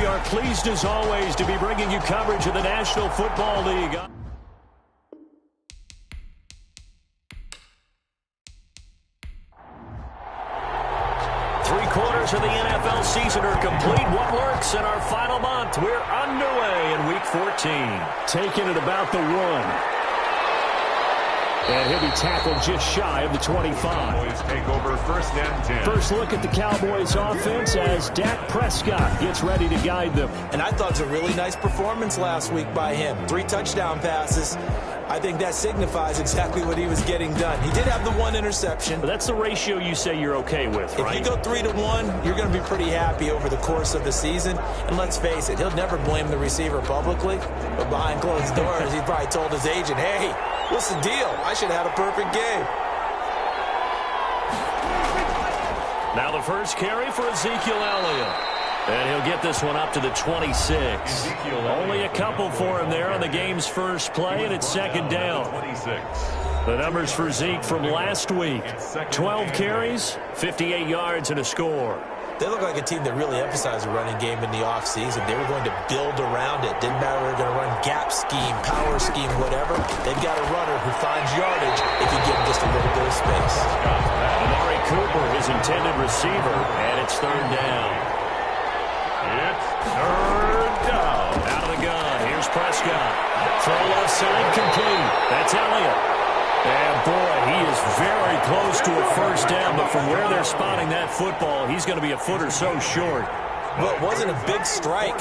we are pleased as always to be bringing you coverage of the National Football League. Three-quarters of the NFL season are complete. What works in our final month? We're underway in Week 14. Taking it about the 1. And he'll be tackled just shy of the 25. Cowboys take over first and 10. First look at the Cowboys offense as Dak Prescott gets ready to guide them. And I thought it was a really nice performance last week by him. 3 touchdown passes. I think that signifies exactly what he was getting done. He did have the 1 interception. But that's the ratio you say you're okay with, right? If you go 3-1, you're going to be pretty happy over the course of the season. And let's face it, he'll never blame the receiver publicly. But behind closed doors, he probably told his agent, hey, what's the deal? I should have had a perfect game. Now the first carry for Ezekiel Elliott. And he'll get this one up to the 26. Only a couple for him there on the game's first play, and it's second down. The numbers for Zeke from last week. 12 carries, 58 yards, and a score. They look like a team that really emphasized the running game in the offseason. They were going to build around it. Didn't matter if they were going to run gap scheme, power scheme, whatever. They've got a runner who finds yardage if you give him just a little bit of space. Amari Cooper, his intended receiver, and it's third down. It's third down. Out of the gun. Here's Prescott. Throw left side complete. That's Elliott. And, boy, he is very close to a first down, but from where they're spotting that football, he's going to be a foot or so short. Well, it wasn't a big strike,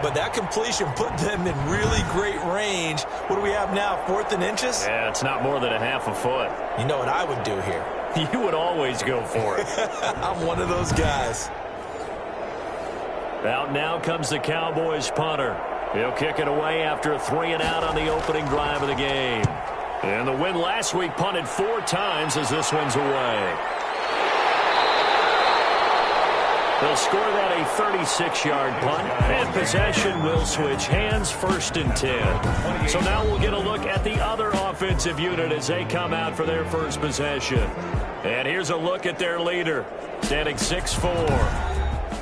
but that completion put them in really great range. What do we have now, 4th and inches? Yeah, it's not more than a half a foot. You know what I would do here? You would always go for it. I'm one of those guys. Out now comes the Cowboys punter. He'll kick it away after a 3-and-out on the opening drive of the game. And the win last week punted 4 times as this one's away. They'll score that a 36-yard punt, and possession will switch hands, 1st and 10. So now we'll get a look at the other offensive unit as they come out for their first possession. And here's a look at their leader, standing 6'4".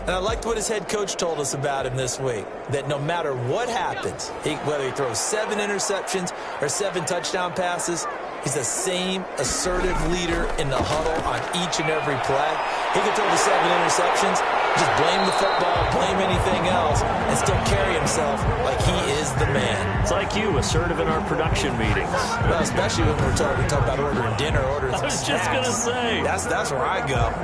And I liked what his head coach told us about him this week, that no matter what happens, whether he throws 7 interceptions or 7 touchdown passes, he's the same assertive leader in the huddle on each and every play. He can throw the 7 interceptions, just blame the football, blame anything else, and still carry himself like he is the man. It's like you, assertive in our production meetings. Well, especially when we talk about ordering dinner, ordering some snacks. I was just going to say. That's where I go.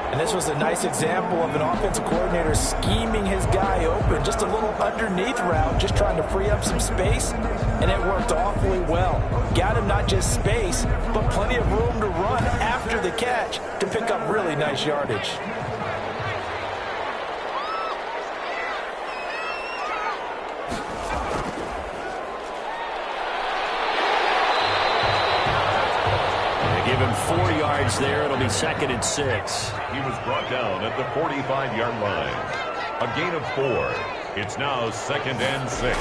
And this was a nice example of an offensive coordinator scheming his guy open. Just a little underneath route, just trying to free up some space, and it worked awfully well. Got him not just space, but plenty of room to run after the catch to pick up really nice yardage. Give him 4 yards there. It'll be 2nd and 6. He was brought down at the 45-yard line. A gain of 4. It's now 2nd and 6.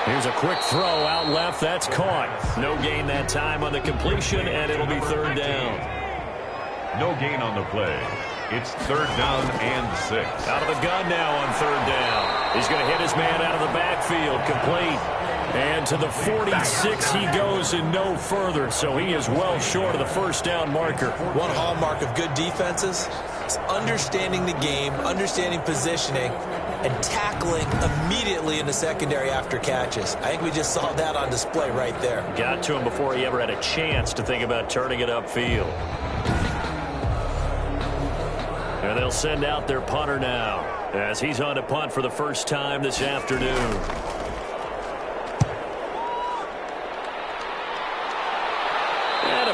Here's a quick throw out left. That's caught. No gain that time on the completion, and it'll be 3rd down. No gain on the play. It's 3rd down and 6. Out of the gun now on 3rd down. He's going to hit his man out of the backfield. Complete. And to the 46 he goes and no further, so he is well short of the first down marker. One hallmark of good defenses is understanding the game, understanding positioning, and tackling immediately in the secondary after catches. I think we just saw that on display right there. Got to him before he ever had a chance to think about turning it upfield. And they'll send out their punter now as he's on to punt for the first time this afternoon.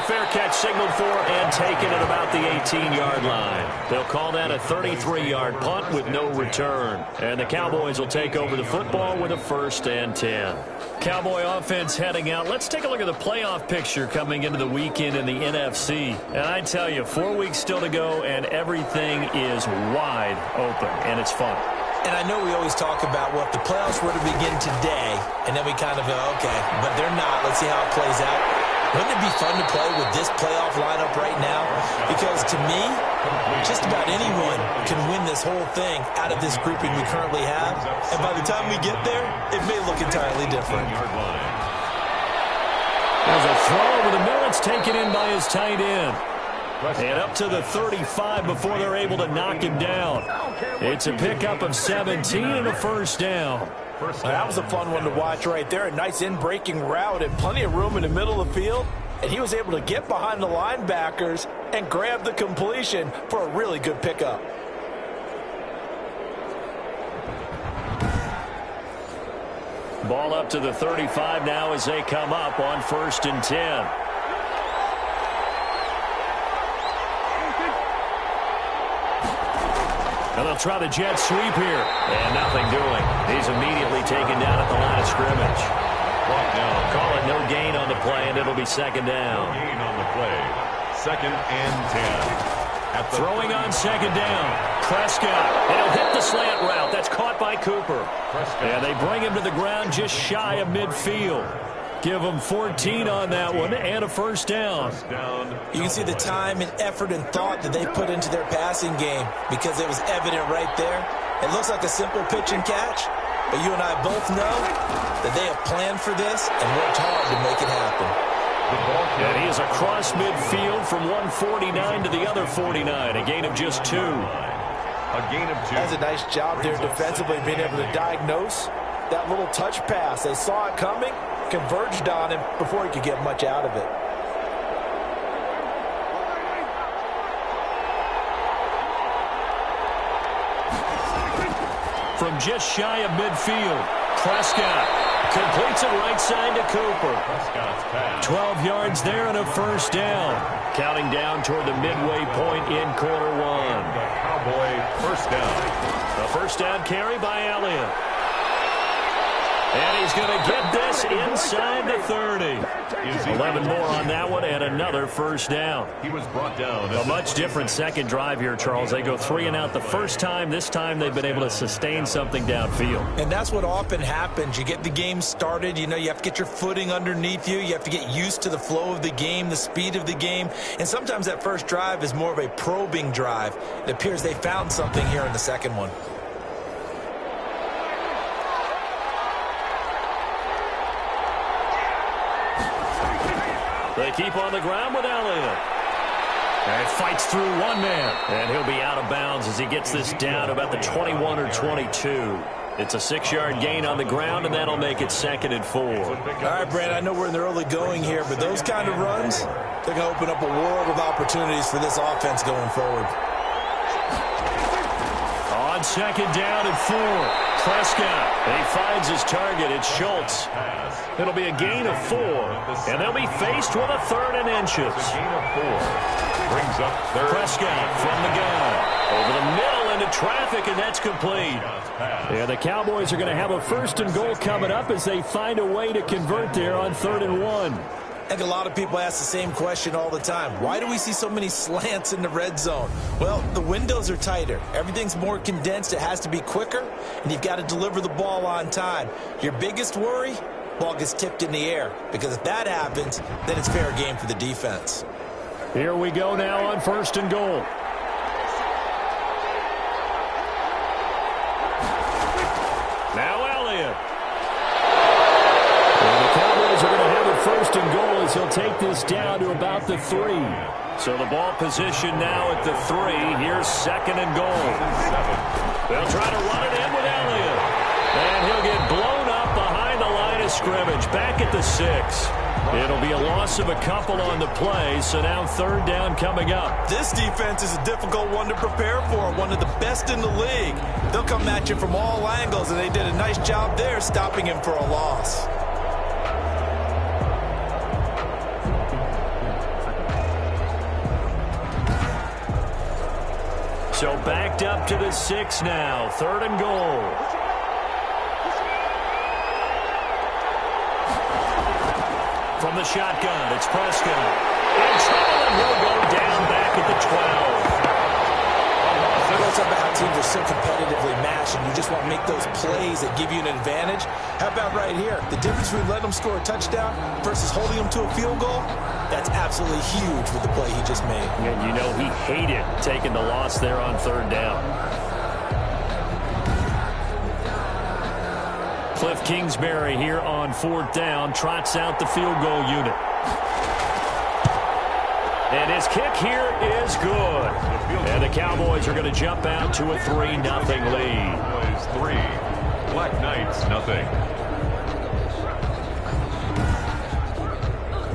Fair catch signaled for and taken at about the 18-yard line. They'll call that a 33-yard punt with no return. And the Cowboys will take over the football with a 1st and 10. Cowboy offense heading out. Let's take a look at the playoff picture coming into the weekend in the NFC. And I tell you, 4 weeks still to go, and everything is wide open, and it's fun. And I know we always talk about, well, if the playoffs were to begin today, and then we kind of go, okay, but they're not. Let's see how it plays out. Wouldn't it be fun to play with this playoff lineup right now? Because to me, just about anyone can win this whole thing out of this grouping we currently have. And by the time we get there, it may look entirely different. There's a throw over the middle. It's taken in by his tight end. And up to the 35 before they're able to knock him down. It's a pickup of 17 and a first down. That was a fun one to watch right there. A nice in-breaking route and plenty of room in the middle of the field. And he was able to get behind the linebackers and grab the completion for a really good pickup. Ball up to the 35 now as they come up on 1st and 10. And they'll try the jet sweep here. And nothing doing. He's immediately taken down at the line of scrimmage. Call it no gain on the play, and it'll be 2nd down. Gain on the play. 2nd and 10. Throwing on 2nd down. Prescott. And he'll hit the slant route. That's caught by Cooper. And they bring him to the ground just shy of midfield. Give him 14 on that one and a first down. You can see the time and effort and thought that they put into their passing game because it was evident right there. It looks like a simple pitch and catch, but you and I both know that they have planned for this and worked hard to make it happen. And he is across midfield from 149 to the other 49, a gain of just 2. A gain of 2. That's a nice job there defensively, being able to diagnose that little touch pass. They saw it coming, converged on him before he could get much out of it. From just shy of midfield, Prescott completes it right side to Cooper. 12 yards there and a first down. Counting down toward the midway point in quarter 1. The Cowboy first down. A first down carry by Elliott. And he's going to get this inside the 30. 11 more on that one and another first down. He was brought down. A much different second drive here, Charles. They go 3 and out the first time. This time they've been able to sustain something downfield. And that's what often happens. You get the game started. You know, you have to get your footing underneath you. You have to get used to the flow of the game, the speed of the game. And sometimes that first drive is more of a probing drive. It appears they found something here in the second one. They keep on the ground with Elliott. And fights through one man. And he'll be out of bounds as he gets this down to about the 21 or 22. It's a 6-yard gain on the ground, and that'll make it 2nd and 4. All right, Brad, I know we're in the early going here, but those kind of runs, they're going to open up a world of opportunities for this offense going forward. On 2nd down and 4, Prescott. And he finds his target. It's Schultz. It'll be a gain of 4, and they'll be faced with a 3rd and inches. A gain of 4. Brings up 3rd. Prescott from the gun. Over the middle into traffic, and that's complete. Yeah, the Cowboys are going to have a 1st and goal coming up as they find a way to convert there on 3rd and 1. I think a lot of people ask the same question all the time. Why do we see so many slants in the red zone? Well, the windows are tighter. Everything's more condensed. It has to be quicker, and you've got to deliver the ball on time. Your biggest worry? Ball gets tipped in the air, because if that happens, then it's fair game for the defense. Here we go now on 1st and goal. Now Elliott. And the Cowboys are going to have a 1st and goal as he'll take this down to about the 3. So the ball position now at the 3. Here's 2nd and goal. They'll try to run it in with Elliott. And he'll get blown up behind the line of scrimmage. Back at the 6. It'll be a loss of a couple on the play, so now 3rd down coming up. This defense is a difficult one to prepare for, one of the best in the league. They'll come at you from all angles, and they did a nice job there stopping him for a loss. So backed up to the 6 now, 3rd and goal. From the shotgun, it's Prescott. In trouble, and he'll go down back at the 12. let's talk about how teams are so competitively matched, and you just want to make those plays that give you an advantage. How about right here? The difference between letting them score a touchdown versus holding them to a field goal, that's absolutely huge with the play he just made. And you know he hated taking the loss there on third down. Cliff Kingsbury here on fourth down, trots out the field goal unit. And his kick here is good. And the Cowboys are going to jump out to a 3-0 lead. Cowboys 3, Black Knights 0.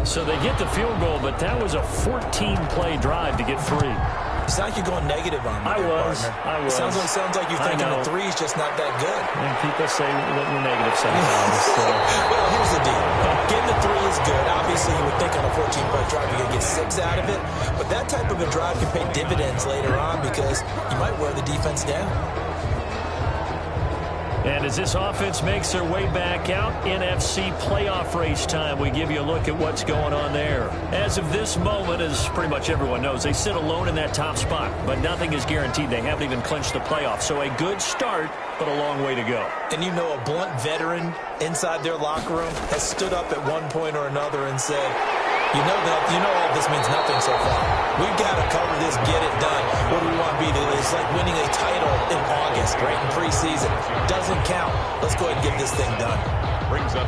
So they get the field goal, but that was a 14-play drive to get 3. It's not like you're going negative on me. I was. It sounds like you're thinking the 3 is just not that good. And people say that we're negative sometimes. Well, here's the deal. Getting the 3 is good. Obviously, you would think on a 14-play drive you're going to get 6 out of it. But that type of a drive can pay dividends later on because you might wear the defense down. And as this offense makes their way back out, NFC playoff race time, we give you a look at what's going on there. As of this moment, as pretty much everyone knows, they sit alone in that top spot, but nothing is guaranteed. They haven't even clinched the playoffs. So a good start, but a long way to go. And you know a blunt veteran inside their locker room has stood up at one point or another and said, you know all this means nothing so far. We've got to cover this, get it done. What do we want to be? It's like winning a title in August, right in preseason. Doesn't count. Let's go ahead and get this thing done.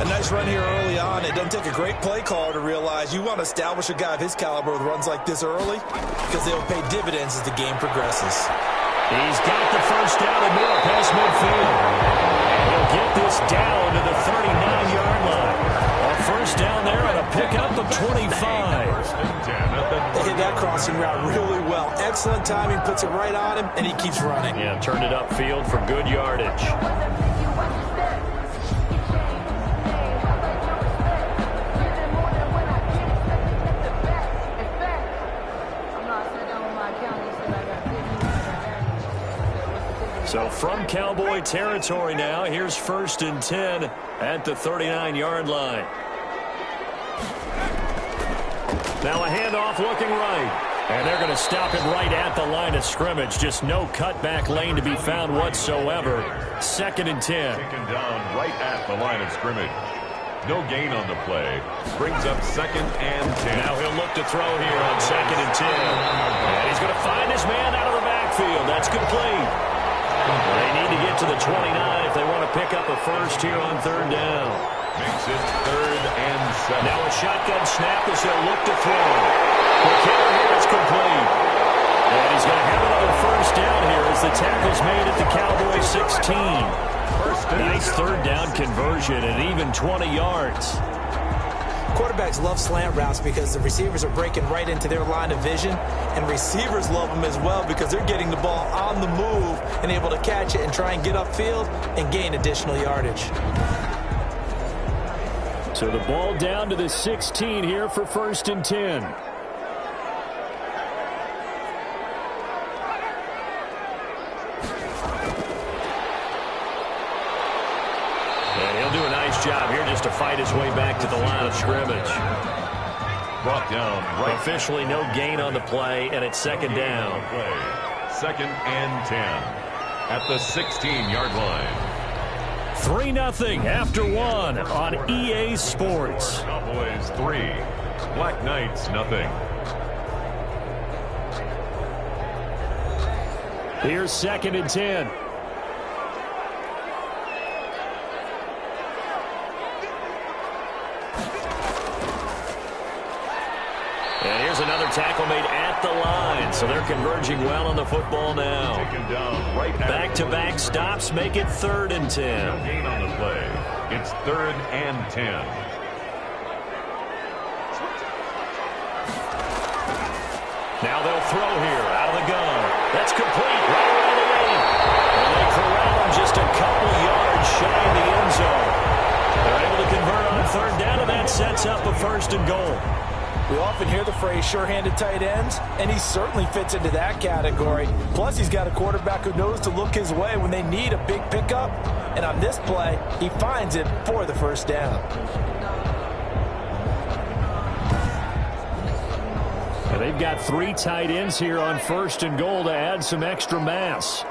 A nice run here early on. It doesn't take a great play caller to realize you want to establish a guy of his caliber with runs like this early because they'll pay dividends as the game progresses. He's got the first down and more past midfield. He'll get this down to the 39-yard line. First down there on a pickup of 25. They hit that crossing route really well. Excellent timing, puts it right on him, and he keeps running. Yeah, turned it upfield for good yardage. So from Cowboy territory now, here's 1st and 10 at the 39-yard line. Now a handoff looking right. And they're going to stop it right at the line of scrimmage. Just no cutback lane to be found whatsoever. 2nd and 10. Taken down right at the line of scrimmage. No gain on the play. Brings up 2nd and 10. Now he'll look to throw here on 2nd and 10. And he's going to find his man out of the backfield. That's complete. They need to get to the 29 if they want to pick up a first here on 3rd down. Makes it 3rd and 7. Now a shotgun snap as they'll look to throw. The carry here is complete. And he's going to have another first down here as the tackle's made at the Cowboys 16. Nice 3rd down conversion and even 20 yards. Quarterbacks love slant routes because the receivers are breaking right into their line of vision, and receivers love them as well because they're getting the ball on the move and able to catch it and try and get upfield and gain additional yardage. So the ball down to the 16 here for 1st and 10. Job here just to fight his way back to the line of scrimmage. Brought down right. Officially no gain on the play, and it's 2nd down. 2nd and 10 at the 16-yard line. 3-0 after 1 on EA Sports. Cowboys 3, Black Knights 0. Here's 2nd and 10. And here's another tackle made at the line. So they're converging well on the football now. Taken down right at back-to-back stops make it 3rd and 10. No gain on the play. It's 3rd and 10. Now they'll throw here out of the gun. That's complete right around the lane. And they corral him just a couple yards shy of the end zone. They're able to convert on 3rd down, and that sets up a 1st and goal. We often hear the phrase sure-handed tight ends, and he certainly fits into that category. Plus, he's got a quarterback who knows to look his way when they need a big pickup. And on this play, he finds it for the 1st down. And they've got 3 tight ends here on 1st and goal to add some extra mass.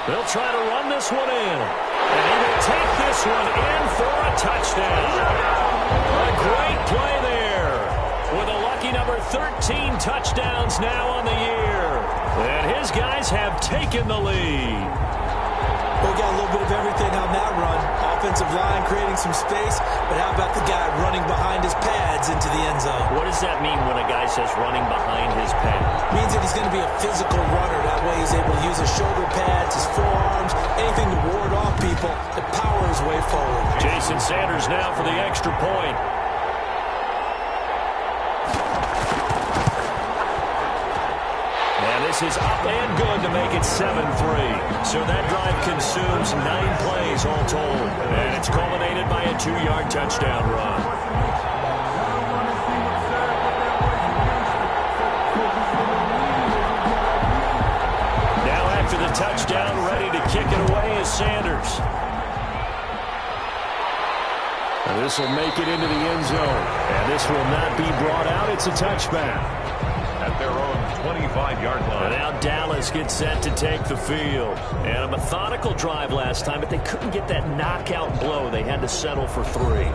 They'll try to run this one in. And he will take this one in for a touchdown. A great play there. With a lucky number 13 touchdowns now on the year. And his guys have taken the lead. We got a little bit of everything on that run. Offensive line creating some space, but how about the guy running behind his pads into the end zone? What does that mean when a guy says running behind his pad? Means that he's going to be a physical runner. That way he's able to use his shoulder pads, his forearms, anything to ward off people to power his way forward. Jason Sanders now for the extra point. This is up and good to make it 7-3. So that drive consumes 9 plays all told. And it's culminated by a 2-yard touchdown run. Now after the touchdown, ready to kick it away is Sanders. And this will make it into the end zone. And this will not be brought out. It's a touchback. At their own 25-yard line. And now Dallas gets set to take the field. And a methodical drive last time, but they couldn't get that knockout blow. They had to settle for 3.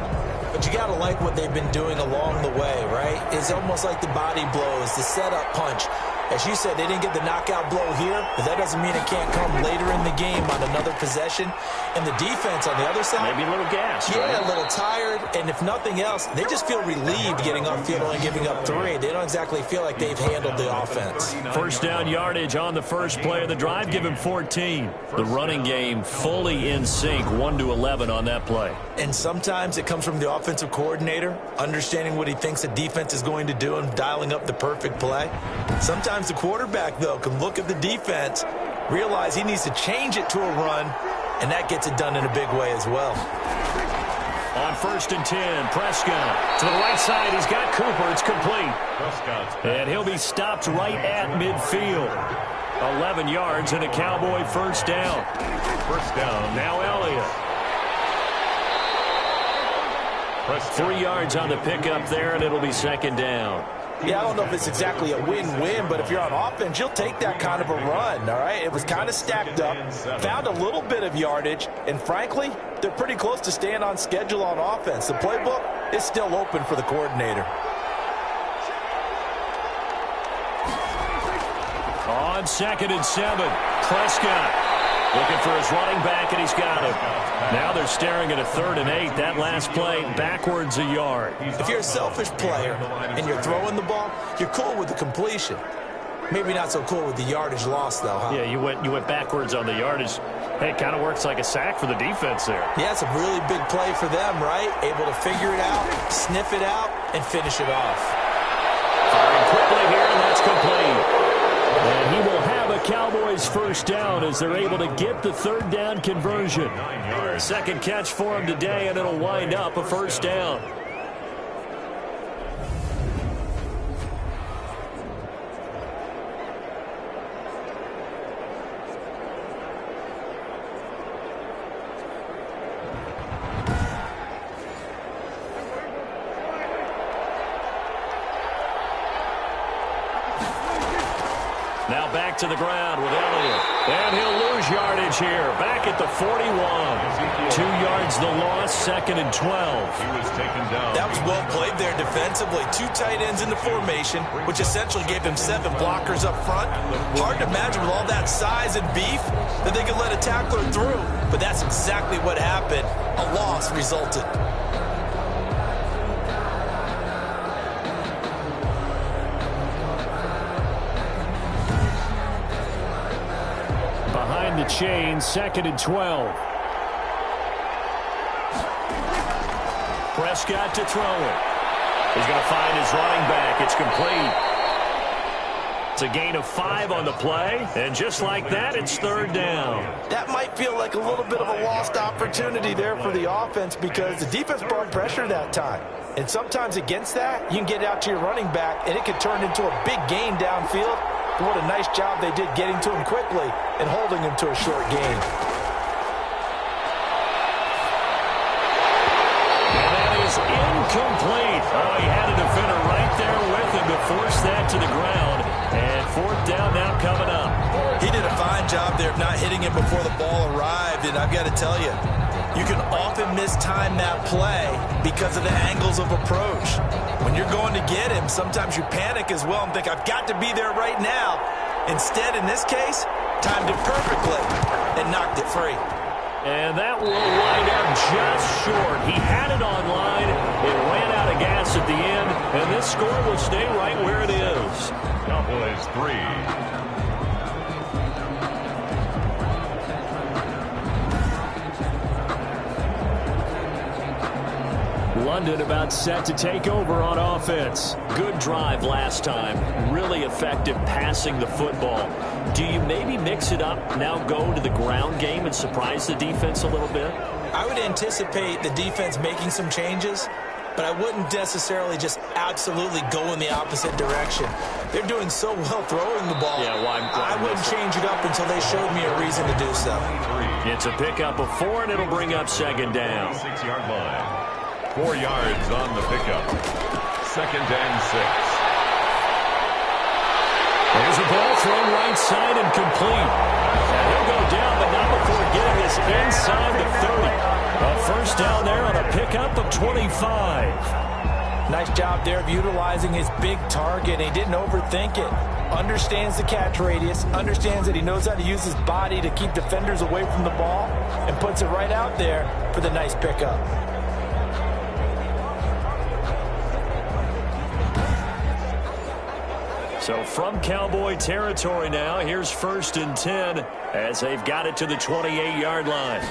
But you got to like what they've been doing along the way, right? It's almost like the body blows, the setup punch. As you said, they didn't get the knockout blow here, but that doesn't mean it can't come later in the game on another possession. And the defense on the other side, maybe a little gas, yeah, right? A little tired. And if nothing else, they just feel relieved getting off field and giving up 3. They don't exactly feel like they've handled the offense. First down yardage on the first play of the drive. Give him 14. The running game fully in sync, 1-11 on that play. And sometimes it comes from the offensive coordinator, understanding what he thinks the defense is going to do and dialing up the perfect play. Sometimes the quarterback, though, can look at the defense, realize he needs to change it to a run, and that gets it done in a big way as well. On 1st and 10, Prescott to the right side. He's got Cooper. It's complete. And he'll be stopped right at midfield. 11 yards and a Cowboy first down. First down. Now Elliott. 3 yards on the pickup there, and it'll be 2nd down. Yeah, I don't know if it's exactly a win-win, but if you're on offense, you'll take that kind of a run, all right? It was kind of stacked up, found a little bit of yardage, and frankly, they're pretty close to staying on schedule on offense. The playbook is still open for the coordinator. On 2nd and 7, Prescott looking for his running back, and he's got him. Now they're staring at a 3rd and 8. That last play backwards a yard. If you're a selfish player and you're throwing the ball, you're cool with the completion. Maybe not so cool with the yardage loss, though, huh? Yeah, you went backwards on the yardage. Hey, it kind of works like a sack for the defense there. Yeah, it's a really big play for them, right? Able to figure it out, sniff it out, and finish it off. Firing quickly here, and that's complete. And he will have a Cowboys first down as they're able to get the 3rd down conversion. 2nd catch for him today, and it'll wind up a first down. Now back to the ground with Elliott. And he'll lose yardage here. Back at the 41. 2 yards the loss, 2nd and 12. He was taken down. That was well played there defensively. 2 tight ends in the formation, which essentially gave him 7 blockers up front. Hard to imagine with all that size and beef that they could let a tackler through. But that's exactly what happened. A loss resulted. Behind the chain, 2nd and 12. Prescott to throw it. He's going to find his running back. It's complete. It's a gain of 5 on the play, and just like that, it's 3rd down. That might feel like a little bit of a lost opportunity there for the offense because the defense brought pressure that time. And sometimes against that, you can get out to your running back, and it could turn into a big gain downfield. But what a nice job they did getting to him quickly and holding him to a short gain. And that is incomplete. Oh, he had it to force that to the ground. And fourth down now coming up. He did a fine job there of not hitting him before the ball arrived. And I've got to tell you, you can often mistime that play because of the angles of approach. When you're going to get him, sometimes you panic as well and think, I've got to be there right now. Instead, in this case, timed it perfectly and knocked it free. And that will wind up just short. He had it on line. It ran out of gas at the end, and this score will stay right where it is. Cowboys 3. London about set to take over on offense. Good drive last time. Really effective passing the football. Do you maybe mix it up, now go to the ground game and surprise the defense a little bit? I would anticipate the defense making some changes, but I wouldn't necessarily just absolutely go in the opposite direction. They're doing so well throwing the ball. Yeah, I wouldn't change it up until they showed me a reason to do so. It's a pickup of 4, and it'll bring up second down. 6-yard line. 4 yards on the pickup. 2nd and 6. There's a ball thrown right side and complete. And he'll go down, but not before getting this inside the 30. A first down there on a pickup of 25. Nice job there of utilizing his big target. He didn't overthink it. Understands the catch radius. Understands that he knows how to use his body to keep defenders away from the ball. And puts it right out there for the nice pickup. So from Cowboy territory now, here's 1st and 10 as they've got it to the 28-yard line.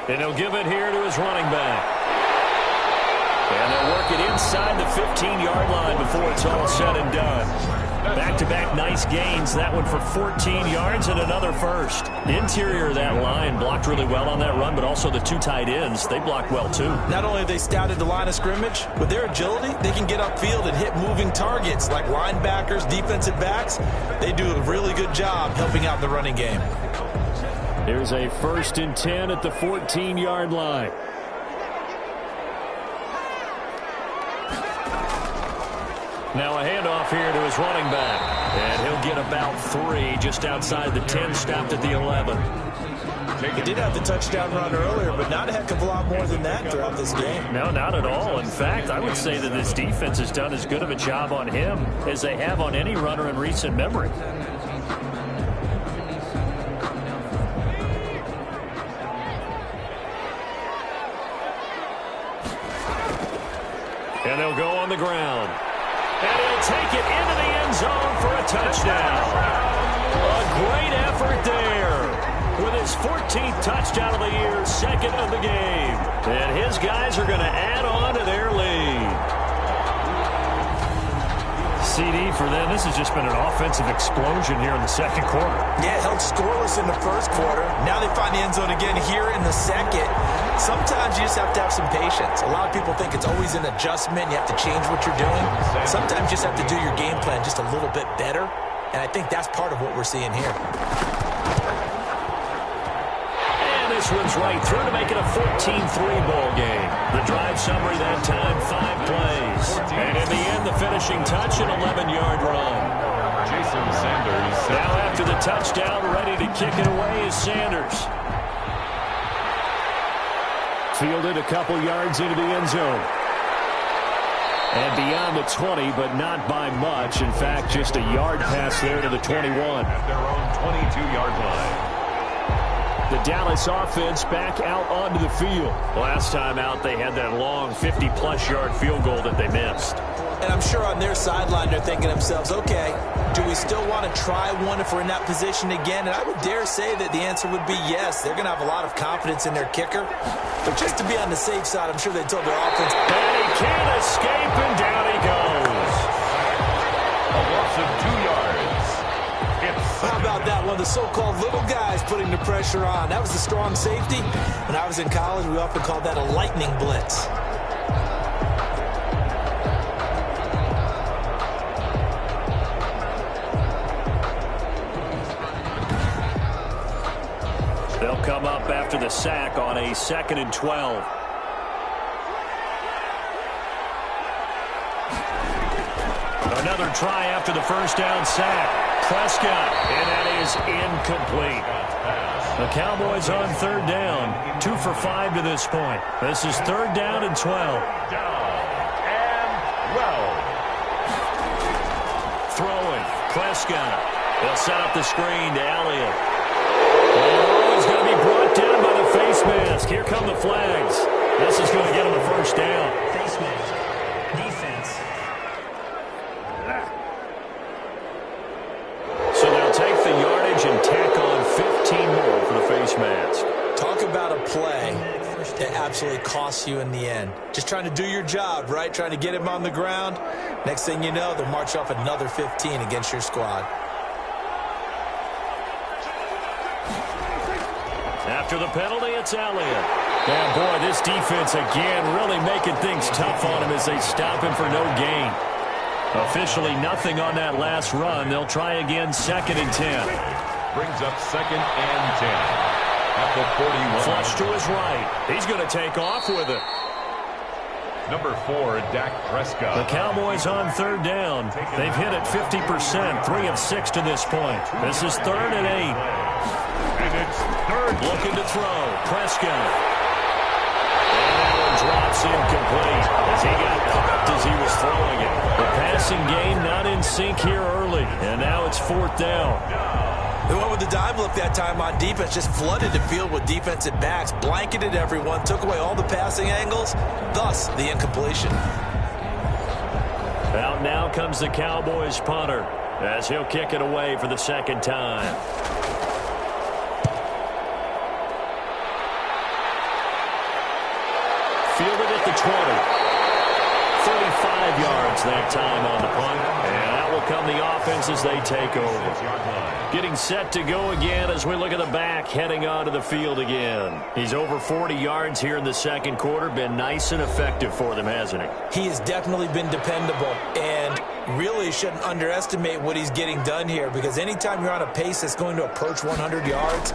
And he'll give it here to his running back. And they'll work it inside the 15-yard line before it's all said and done. Back-to-back nice gains. That one for 14 yards and another first. Interior of that line blocked really well on that run, but also the 2 tight ends, they blocked well too. Not only have they scouted the line of scrimmage, with their agility, they can get upfield and hit moving targets like linebackers, defensive backs. They do a really good job helping out the running game. Here's a 1st and 10 at the 14-yard line. Now a handoff here to his running back. And he'll get about 3 just outside the 10, stopped at the 11. He did have the touchdown run earlier, but not a heck of a lot more than that throughout this game. No, not at all. In fact, I would say that this defense has done as good of a job on him as they have on any runner in recent memory. And they'll go on the ground. And he'll take it into the end zone for a touchdown. A great effort there. With his 14th touchdown of the year, 2nd of the game. And his guys are going to add on to their lead. CD for them. This has just been an offensive explosion here in the 2nd quarter. Yeah, held scoreless in the 1st quarter. Now they find the end zone again here in the 2nd. Sometimes you just have to have some patience. A lot of people think it's always an adjustment. You have to change what you're doing. Sometimes you just have to do your game plan just a little bit better. And I think that's part of what we're seeing here. This one's right through to make it a 14-3 ball game. The drive summary that time, 5 plays. And in the end, the finishing touch, an 11-yard run. Jason Sanders. Now after the touchdown, ready to kick it away is Sanders. Fielded a couple yards into the end zone. And beyond the 20, but not by much. In fact, just a yard pass there to the 21. At their own 22-yard line. The Dallas offense back out onto the field. Last time out, they had that long 50-plus yard field goal that they missed. And I'm sure on their sideline, they're thinking to themselves, okay, do we still want to try one if we're in that position again? And I would dare say that the answer would be yes. They're going to have a lot of confidence in their kicker. But just to be on the safe side, I'm sure they told their offense. And he can't escape, and down he goes. A loss of 2 yards. How about that one? The so-called little guys putting the pressure on. That was the strong safety. When I was in college, we often called that a lightning blitz. They'll come up after the sack on a 2nd and 12. Another try after the first down sack. Prescott, and that is incomplete. The Cowboys on third down, 2 for 5 to this point. This is third down and 12. Throwing, Prescott. They'll set up the screen to Elliott. Oh, he's going to be brought down by the face mask. Here come the flags. This is going to get him a first down. Face mask. Defense. So they'll take the yardage and tack on 15 more for the face mask. Talk about a play that absolutely costs you in the end. Just trying to do your job, right? Trying to get him on the ground. Next thing you know, they'll march off another 15 against your squad. After the penalty, it's Elliott. And boy, this defense again really making things tough on him as they stop him for no gain. Officially nothing on that last run. They'll try again, second and 10. Brings up second and 10 at the 41. Flush to his right. He's going to take off with it. Number 4, Dak Prescott. The Cowboys on third down. They've hit it 50%, 3 of 6 to this point. This is third and 8. And it's third. Looking to throw. Prescott. And that one drops incomplete as he got popped as he was throwing it. The passing game not in sync here early. And now it's fourth down. They went with the dive look that time on defense, just flooded the field with defensive backs, blanketed everyone, took away all the passing angles, thus the incompletion. Out now comes the Cowboys punter as he'll kick it away for the second time. Fielded at the 20. 35 yards that time on the punt. And out will come the offense as they take over. Getting set to go again as we look at the back heading onto the field again. He's over 40 yards here in the second quarter. Been nice and effective for them, hasn't he? He has definitely been dependable and really shouldn't underestimate what he's getting done here, because anytime you're on a pace that's going to approach 100 yards,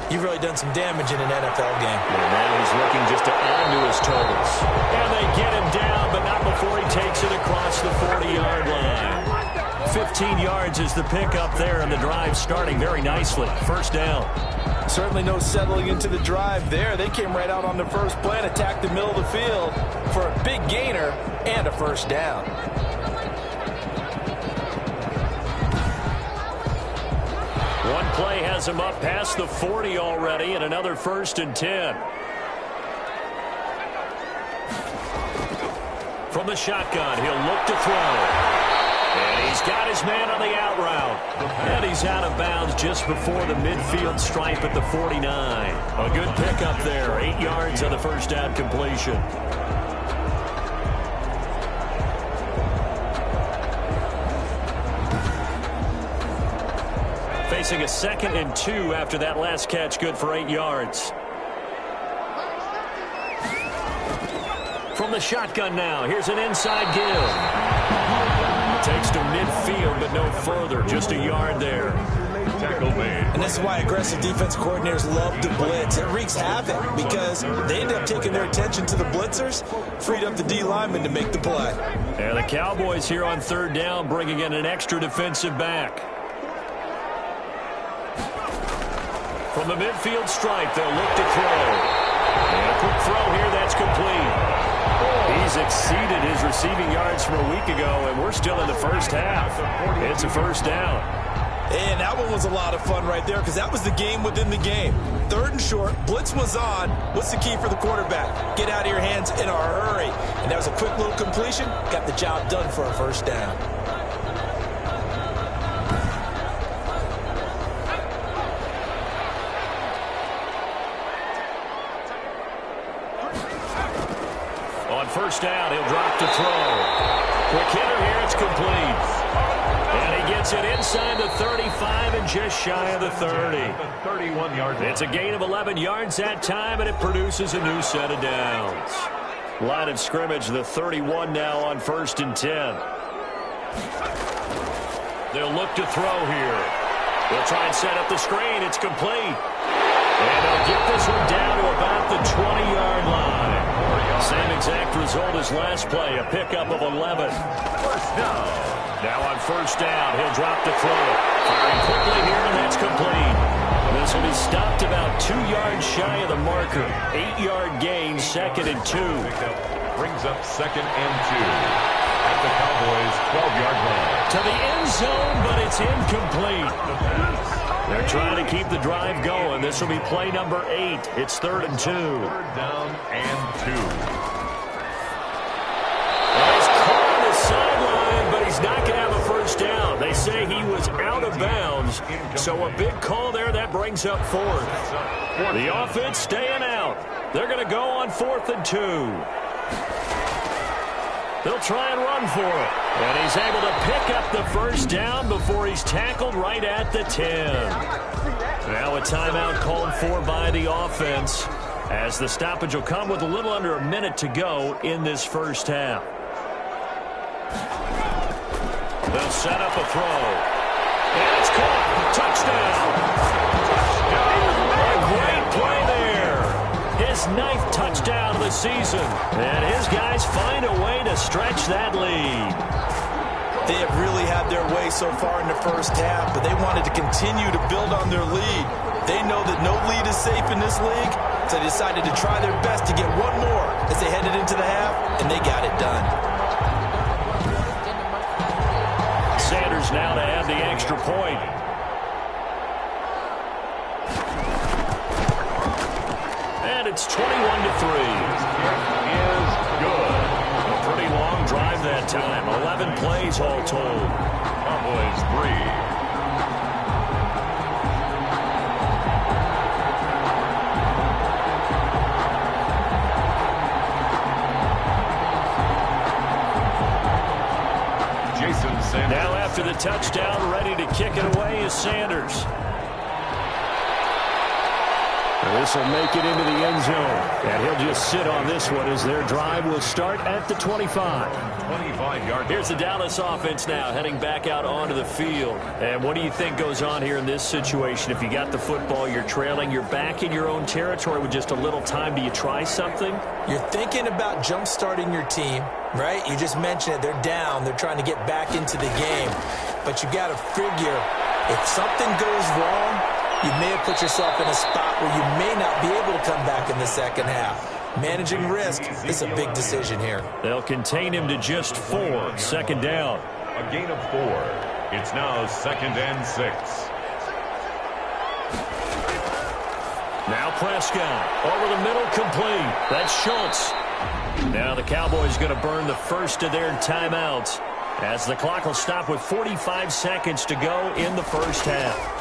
you've really done some damage in an NFL game. And now he's looking just to add to his totals. And they get him down, but not before he takes it across the 40-yard line. 15 yards is the pickup there, and the drive starting very nicely. First down. Certainly no settling into the drive there. They came right out on the first play and attacked the middle of the field for a big gainer and a first down. One play has him up past the 40 already, and another first and 10. From the shotgun, he'll look to throw. And he's got his man on the out route. And he's out of bounds just before the midfield stripe at the 49. A good pickup there, 8 yards on the first down completion. Facing a second and 2 after that last catch, good for 8 yards. From the shotgun now, here's an inside give. Takes to midfield, but no further, just a yard there. Tackle made. And this is why aggressive defense coordinators love to blitz. It wreaks havoc because they end up taking their attention to the blitzers, freed up the D lineman to make the play. And the Cowboys here on third down bringing in an extra defensive back. From the midfield stripe, they'll look to throw. And a quick throw here, that's complete. He's exceeded his receiving yards from a week ago, and we're still in the first half. It's a first down. And that one was a lot of fun right there, because that was the game within the game. Third and short, blitz was on. What's the key for the quarterback? Get out of your hands in a hurry. And that was a quick little completion. Got the job done for a first down. First down, he'll drop to throw. Quick hitter here, it's complete. And he gets it inside the 35 and just shy of the 30. 31-yard line. It's a gain of 11 yards that time, and it produces a new set of downs. Line of scrimmage, the 31 now on first and 10. They'll look to throw here. They'll try and set up the screen. It's complete. And they'll get this one down to about the 20-yard line. Same exact result as last play, a pickup of 11. First down. Now on first down, he'll drop the throw. Firing quickly here, and that's complete. This will be stopped about 2 yards shy of the marker. 8-yard gain, 2nd and 2. Brings up 2nd and 2 at the Cowboys' 12-yard line. To the end zone, but it's incomplete. They're trying to keep the drive going. This will be play number 8. It's 3rd and 2. 3rd down and 2. Well, he's caught on the sideline, but he's not going to have a first down. They say he was out of bounds, so a big call there. That brings up 4th. The offense staying out. They're going to go on 4th and 2. They'll try and run for it. And he's able to pick up the first down before he's tackled right at the 10. Now a timeout called for by the offense, as the stoppage will come with a little under a minute to go in this first half. They'll set up a throw. And it's caught. Touchdown. A great play there. His 9th touchdown of the season. And his guys find a way to stretch that lead. They have really had their way so far in the first half, but they wanted to continue to build on their lead. They know that no lead is safe in this league, so they decided to try their best to get one more as they headed into the half, and they got it done. Sanders now to add the extra point. And it's 21-3. Is good. A pretty long drive that time. 11 plays all told. Cowboys 3. Now after the touchdown, ready to kick it away is Sanders. This will make it into the end zone. And he'll just sit on this one as their drive will start at the 25. 25-yard. Here's the Dallas offense now heading back out onto the field. And what do you think goes on here in this situation? If you got the football, you're trailing, you're back in your own territory with just a little time. Do you try something? You're thinking about jump-starting your team, right? You just mentioned it. They're down. They're trying to get back into the game. But you got to figure, if something goes wrong, you may have put yourself in a spot where you may not be able to come back in the second half. Managing risk is a big decision here. They'll contain him to just 4. 2nd down. A gain of 4. It's now 2nd and 6. Now Prescott over the middle, complete. That's Schultz. Now the Cowboys going to burn the first of their timeouts as the clock will stop with 45 seconds to go in the first half.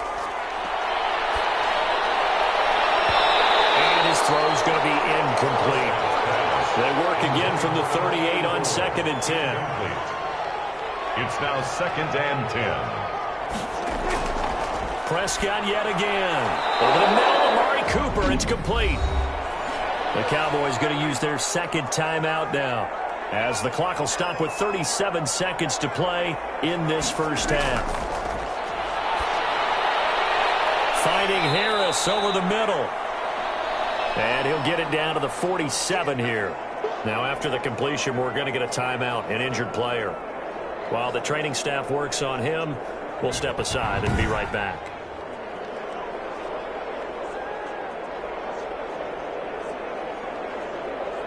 Throw's going to be incomplete. They work again from the 38 on 2nd and 10. It's now 2nd and 10. Prescott yet again. Over the middle, Amari Cooper. It's complete. The Cowboys going to use their 2nd timeout now, as the clock will stop with 37 seconds to play in this first half. Finding Harris over the middle. And he'll get it down to the 47 here. Now after the completion, we're going to get a timeout, an injured player. While the training staff works on him, we'll step aside and be right back.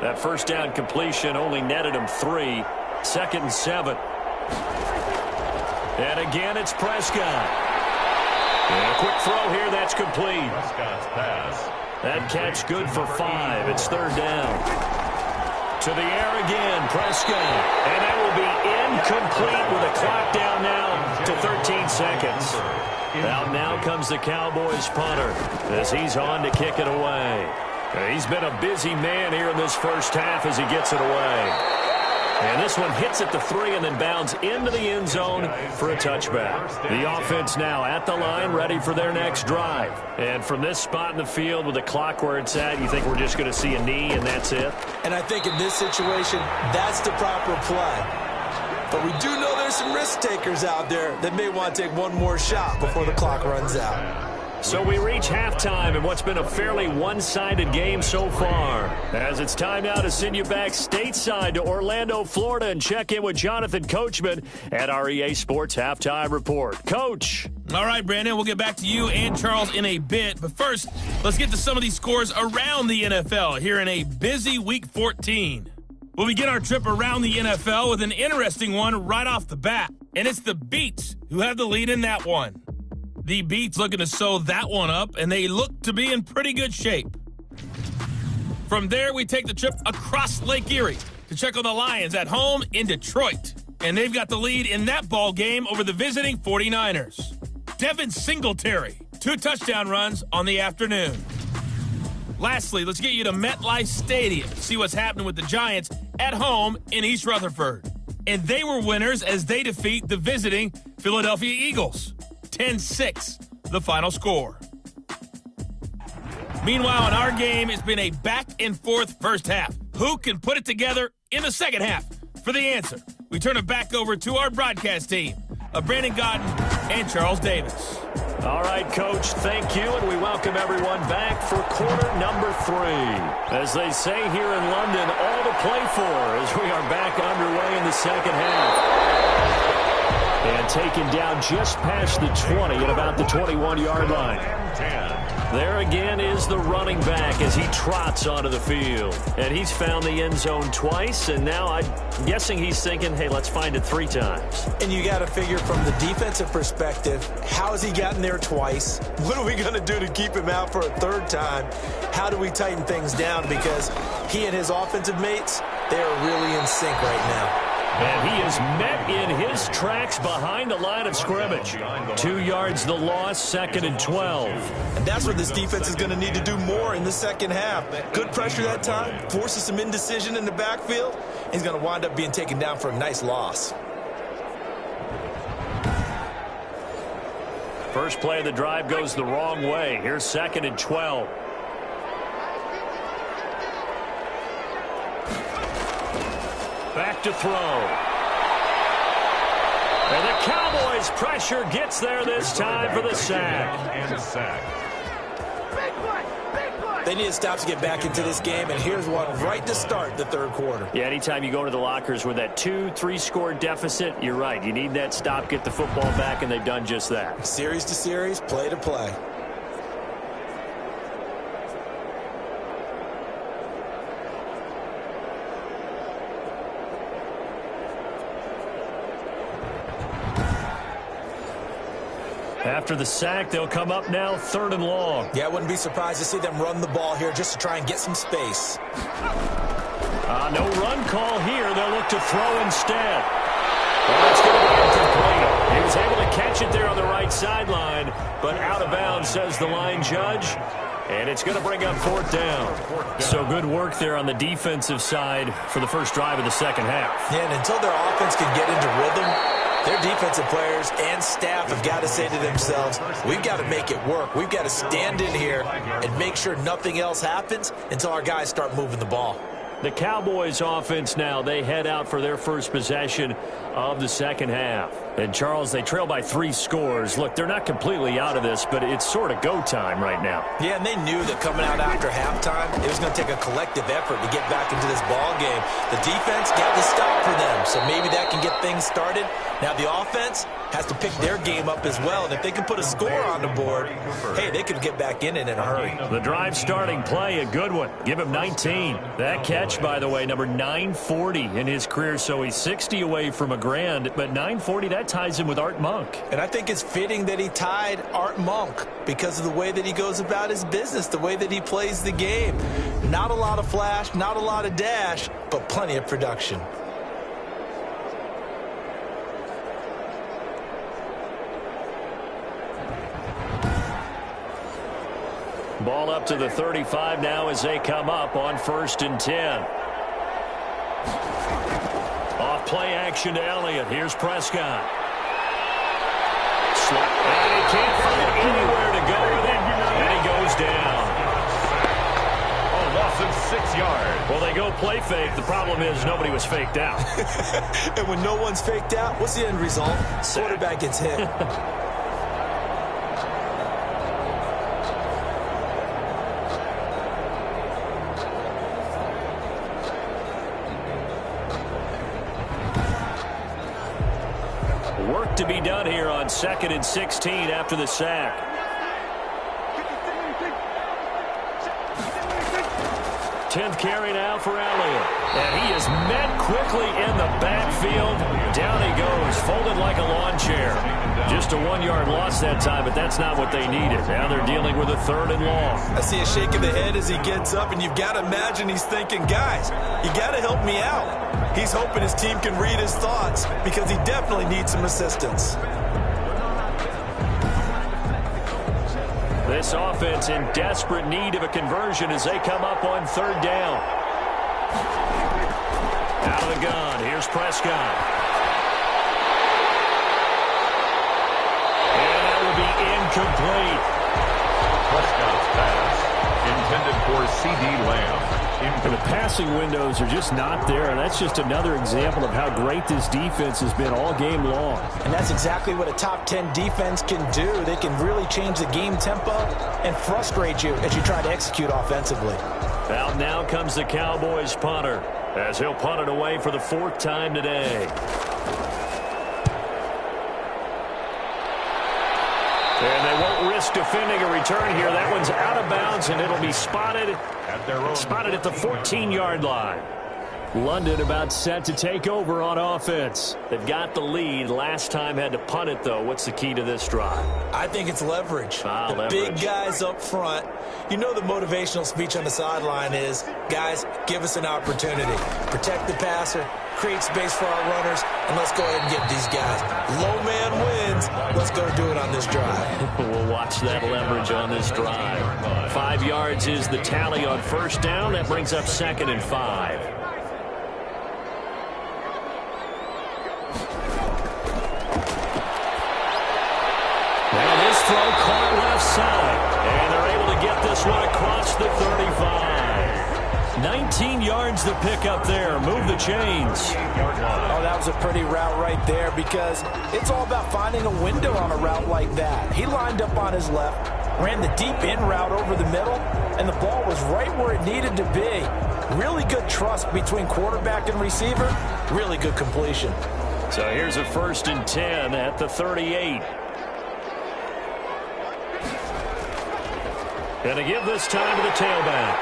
That first down completion only netted him 3. 2nd and 7. And again, it's Prescott. And a quick throw here, that's complete. Prescott's pass. That catch good for 5. It's 3rd down. To the air again, Prescott. And that will be incomplete with a clock down now to 13 seconds. Now comes the Cowboys punter as he's on to kick it away. He's been a busy man here in this first half as he gets it away. And this one hits at the 3 and then bounds into the end zone for a touchback. The offense now at the line, ready for their next drive. And from this spot in the field with the clock where it's at, you think we're just going to see a knee and that's it? And I think in this situation, that's the proper play. But we do know there's some risk takers out there that may want to take one more shot before the clock runs out. So we reach halftime in what's been a fairly one-sided game so far. As it's time now to send you back stateside to Orlando, Florida, and check in with Jonathan Coachman at our EA Sports Halftime Report. Coach. All right, Brandon, we'll get back to you and Charles in a bit. But first, let's get to some of these scores around the NFL here in a busy Week 14. We'll begin our trip around the NFL with an interesting one right off the bat. And it's the Beats who have the lead in that one. The Beats looking to sew that one up, and they look to be in pretty good shape. From there, we take the trip across Lake Erie to check on the Lions at home in Detroit. And they've got the lead in that ball game over the visiting 49ers. Devin Singletary, 2 touchdown runs on the afternoon. Lastly, let's get you to MetLife Stadium to see what's happening with the Giants at home in East Rutherford. And they were winners as they defeat the visiting Philadelphia Eagles. 10-6, the final score. Meanwhile, in our game, it's been a back-and-forth first half. Who can put it together in the second half? For the answer, we turn it back over to our broadcast team of Brandon Godden and Charles Davis. All right, Coach, thank you, and we welcome everyone back for quarter number 3. As they say here in London, all to play for as we are back underway in the second half. And taken down just past the 20 at about the 21-yard line. There again is the running back as he trots onto the field. And he's found the end zone twice, and now I'm guessing he's thinking, hey, let's find it 3 times. And you got to figure from the defensive perspective, how has he gotten there twice? What are we going to do to keep him out for a 3rd time? How do we tighten things down? Because he and his offensive mates, they are really in sync right now. And he is met in his tracks behind the line of scrimmage. 2 yards the loss, 2nd and 12. And that's what this defense is going to need to do more in the second half. Good pressure that time, forces some indecision in the backfield. He's going to wind up being taken down for a nice loss. First play of the drive goes the wrong way. Here's 2nd and 12. Back to throw. And the Cowboys' pressure gets there this time for the sack. They need to stop to get back into this game, and here's one right to start the 3rd quarter. Yeah, anytime you go to the lockers with that 2-3 score deficit, you're right. You need that stop, get the football back, and they've done just that. Series to series, play to play. After the sack, they'll come up now 3rd and long. Yeah, I wouldn't be surprised to see them run the ball here just to try and get some space. No run call here. They'll look to throw instead. Well, that's going to be incomplete. He was able to catch it there on the right sideline, but out of bounds, says the line judge. And it's going to bring up 4th down. So good work there on the defensive side for the first drive of the second half. Yeah, and until their offense can get into rhythm, their defensive players and staff have got to say to themselves, we've got to make it work. We've got to stand in here and make sure nothing else happens until our guys start moving the ball. The Cowboys offense now, they head out for their first possession of the second half. And, Charles, they trail by 3 scores. Look, they're not completely out of this, but it's sort of go time right now. Yeah, and they knew that coming out after halftime, it was going to take a collective effort to get back into this ball game. The defense got the stop for them, so maybe that can get things started. Now the offense has to pick their game up as well, and if they can put a score on the board, hey, they could get back in it in a hurry. The drive starting play, a good one. Give him 19. That catch, by the way, number 940 in his career, so he's 60 away from a grand, but 940, that ties him with Art Monk. And I think it's fitting that he tied Art Monk because of the way that he goes about his business, the way that he plays the game. Not a lot of flash, not a lot of dash, but plenty of production. Ball up to the 35 now as they come up on 1st and 10. Off play action to Elliott. Here's Prescott. And he can't find anywhere to go with it. And he goes down. A loss of 6 yards. Well, they go play fake. The problem is nobody was faked out. And when no one's faked out, what's the end result? Quarterback gets hit. to be done here on 2nd and 16 after the sack. 10th carry now for Elliott. And he is met quickly in the backfield. Down he goes, folded like a lawn chair. Just a 1-yard loss that time, but that's not what they needed. Now they're dealing with a 3rd and long. I see a shake of the head as he gets up, and you've got to imagine he's thinking, guys, you got to help me out. He's hoping his team can read his thoughts because he definitely needs some assistance. This offense in desperate need of a conversion as they come up on 3rd down. Out of the gun, here's Prescott. And that will be incomplete. Prescott's pass intended for C.D. Lamb. And the passing windows are just not there, and that's just another example of how great this defense has been all game long. And that's exactly what a top 10 defense can do. They can really change the game tempo and frustrate you as you try to execute offensively. Out now comes the Cowboys punter as he'll punt it away for the 4th time today. And they won't risk defending a return here. That one's out of bounds, and it'll be spotted at the 14-yard line. London about set to take over on offense. They've got the lead. Last time had to punt it, though. What's the key to this drive? I think it's leverage. Leverage. Big guys up front. You know the motivational speech on the sideline is, guys, give us an opportunity. Protect the passer, create space for our runners, and let's go ahead and get these guys. Low man wins. Let's go do it on this drive. We'll watch that leverage on this drive. 5 yards is the tally on 1st down. That brings up 2nd and 5. Now this throw caught left side. And they're able to get this one across the 35. 19 yards to pick up there. Move the chains. Oh, that was a pretty route right there because it's all about finding a window on a route like that. He lined up on his left, ran the deep in route over the middle, and the ball was right where it needed to be. Really good trust between quarterback and receiver. Really good completion. So here's a 1st and 10 at the 38. And to give this time to the tailback.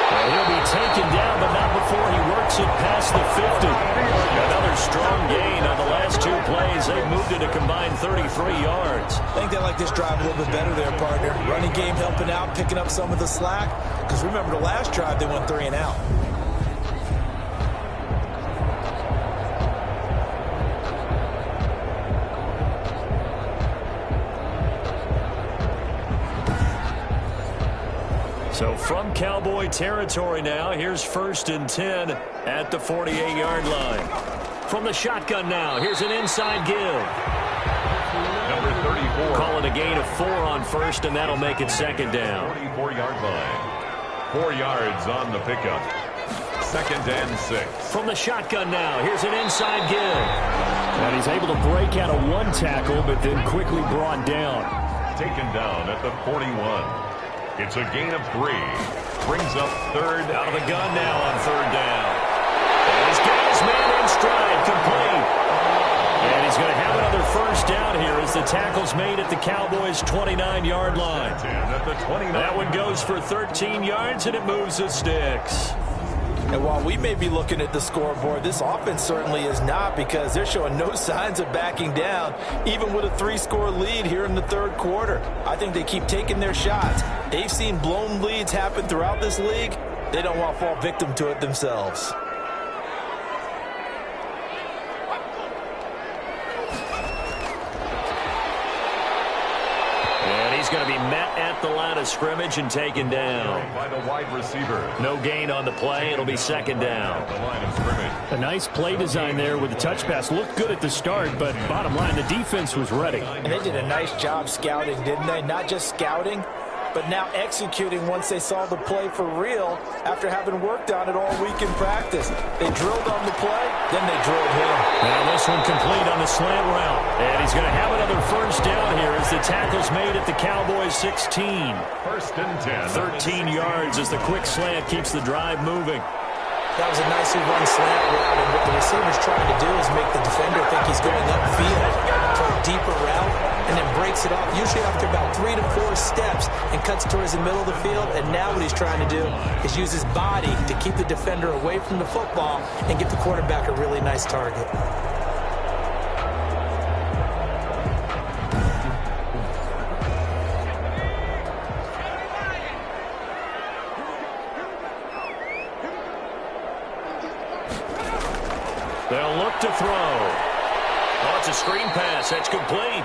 And he'll be taken down, but not before he works it past the 50. Another strong gain on the last 2 plays. They've moved it a combined 33 yards. I think they like this drive a little bit better there, partner. Running game helping out, picking up some of the slack. Because remember, the last drive they went 3 and out. So from Cowboy territory now, here's 1st and 10 at the 48-yard line. From the shotgun now, here's an inside give. Number 34. Call it a gain of 4 on 1st, and that'll make it 2nd down. 44-yard line. 4 yards on the pickup. 2nd and 6. From the shotgun now, here's an inside give. And he's able to break out of 1 tackle, but then quickly brought down. Taken down at the 41. It's a gain of 3. Brings up 3rd. Out of the gun now on 3rd down. And he's got his man in stride, complete. And he's going to have another 1st down here as the tackle's made at the Cowboys' 29-yard line. At the 29. That one goes for 13 yards, and it moves the sticks. And while we may be looking at the scoreboard, this offense certainly is not because they're showing no signs of backing down, even with a 3-score lead here in the 3rd quarter. I think they keep taking their shots. They've seen blown leads happen throughout this league. They don't want to fall victim to it themselves. He's going to be met at the line of scrimmage and taken down. By the wide receiver. No gain on the play. It'll be 2nd down. The line of scrimmage. A nice play design there with the touch pass. Looked good at the start, but bottom line, the defense was ready. And they did a nice job scouting, didn't they? Not just scouting, but now executing once they saw the play for real after having worked on it all week in practice. They drilled on the play, then they drilled him. Now this one complete on the slant route. And he's going to have another 1st down here as the tackle's made at the Cowboys' 16. 1st and 10. 13 yards as the quick slant keeps the drive moving. That was a nicely run slant route, and what the receiver's trying to do is make the defender think he's going upfield for a deeper route, and then breaks it off, usually after about 3 to 4 steps, and cuts towards the middle of the field. And now what he's trying to do is use his body to keep the defender away from the football and get the quarterback a really nice target. They'll look to throw. Oh, it's a screen pass. That's complete.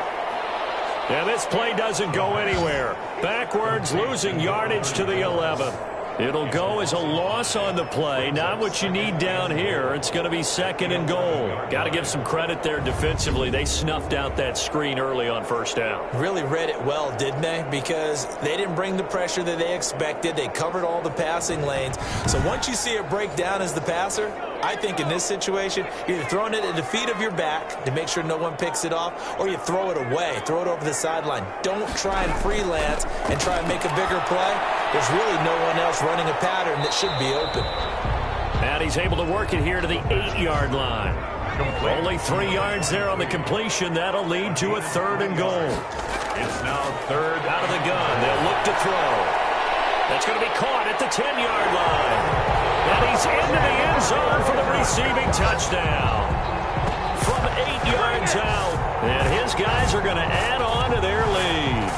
And this play doesn't go anywhere. Backwards, losing yardage to the 11. It'll go as a loss on the play. Not what you need down here. It's going to be 2nd and goal. Got to give some credit there defensively. They snuffed out that screen early on first down. Really read it well, didn't they? Because they didn't bring the pressure that they expected. They covered all the passing lanes. So once you see it break down as the passer, I think in this situation, you're either throwing it at the feet of your back to make sure no one picks it off, or you throw it away, throw it over the sideline. Don't try and freelance and try and make a bigger play. There's really no one else running a pattern that should be open. And he's able to work it here to the 8-yard line. Only 3 yards there on the completion. That'll lead to a 3rd and goal. It's now 3rd out of the gun. They'll look to throw. That's going to be caught at the 10-yard line. And he's into the end zone for the receiving touchdown. From 8 yards out. And his guys are going to add on to their lead.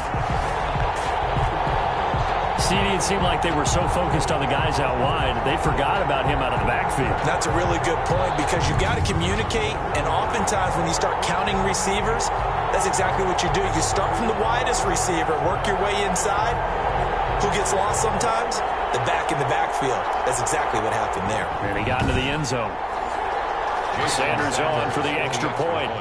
CD, it seemed like they were so focused on the guys out wide, they forgot about him out of the backfield. That's a really good point, because you've got to communicate, and oftentimes when you start counting receivers, that's exactly what you do. You start from the widest receiver, work your way inside. Who gets lost sometimes? The back in the backfield. That's exactly what happened there. And he got into the end zone. Sanders on for the extra point.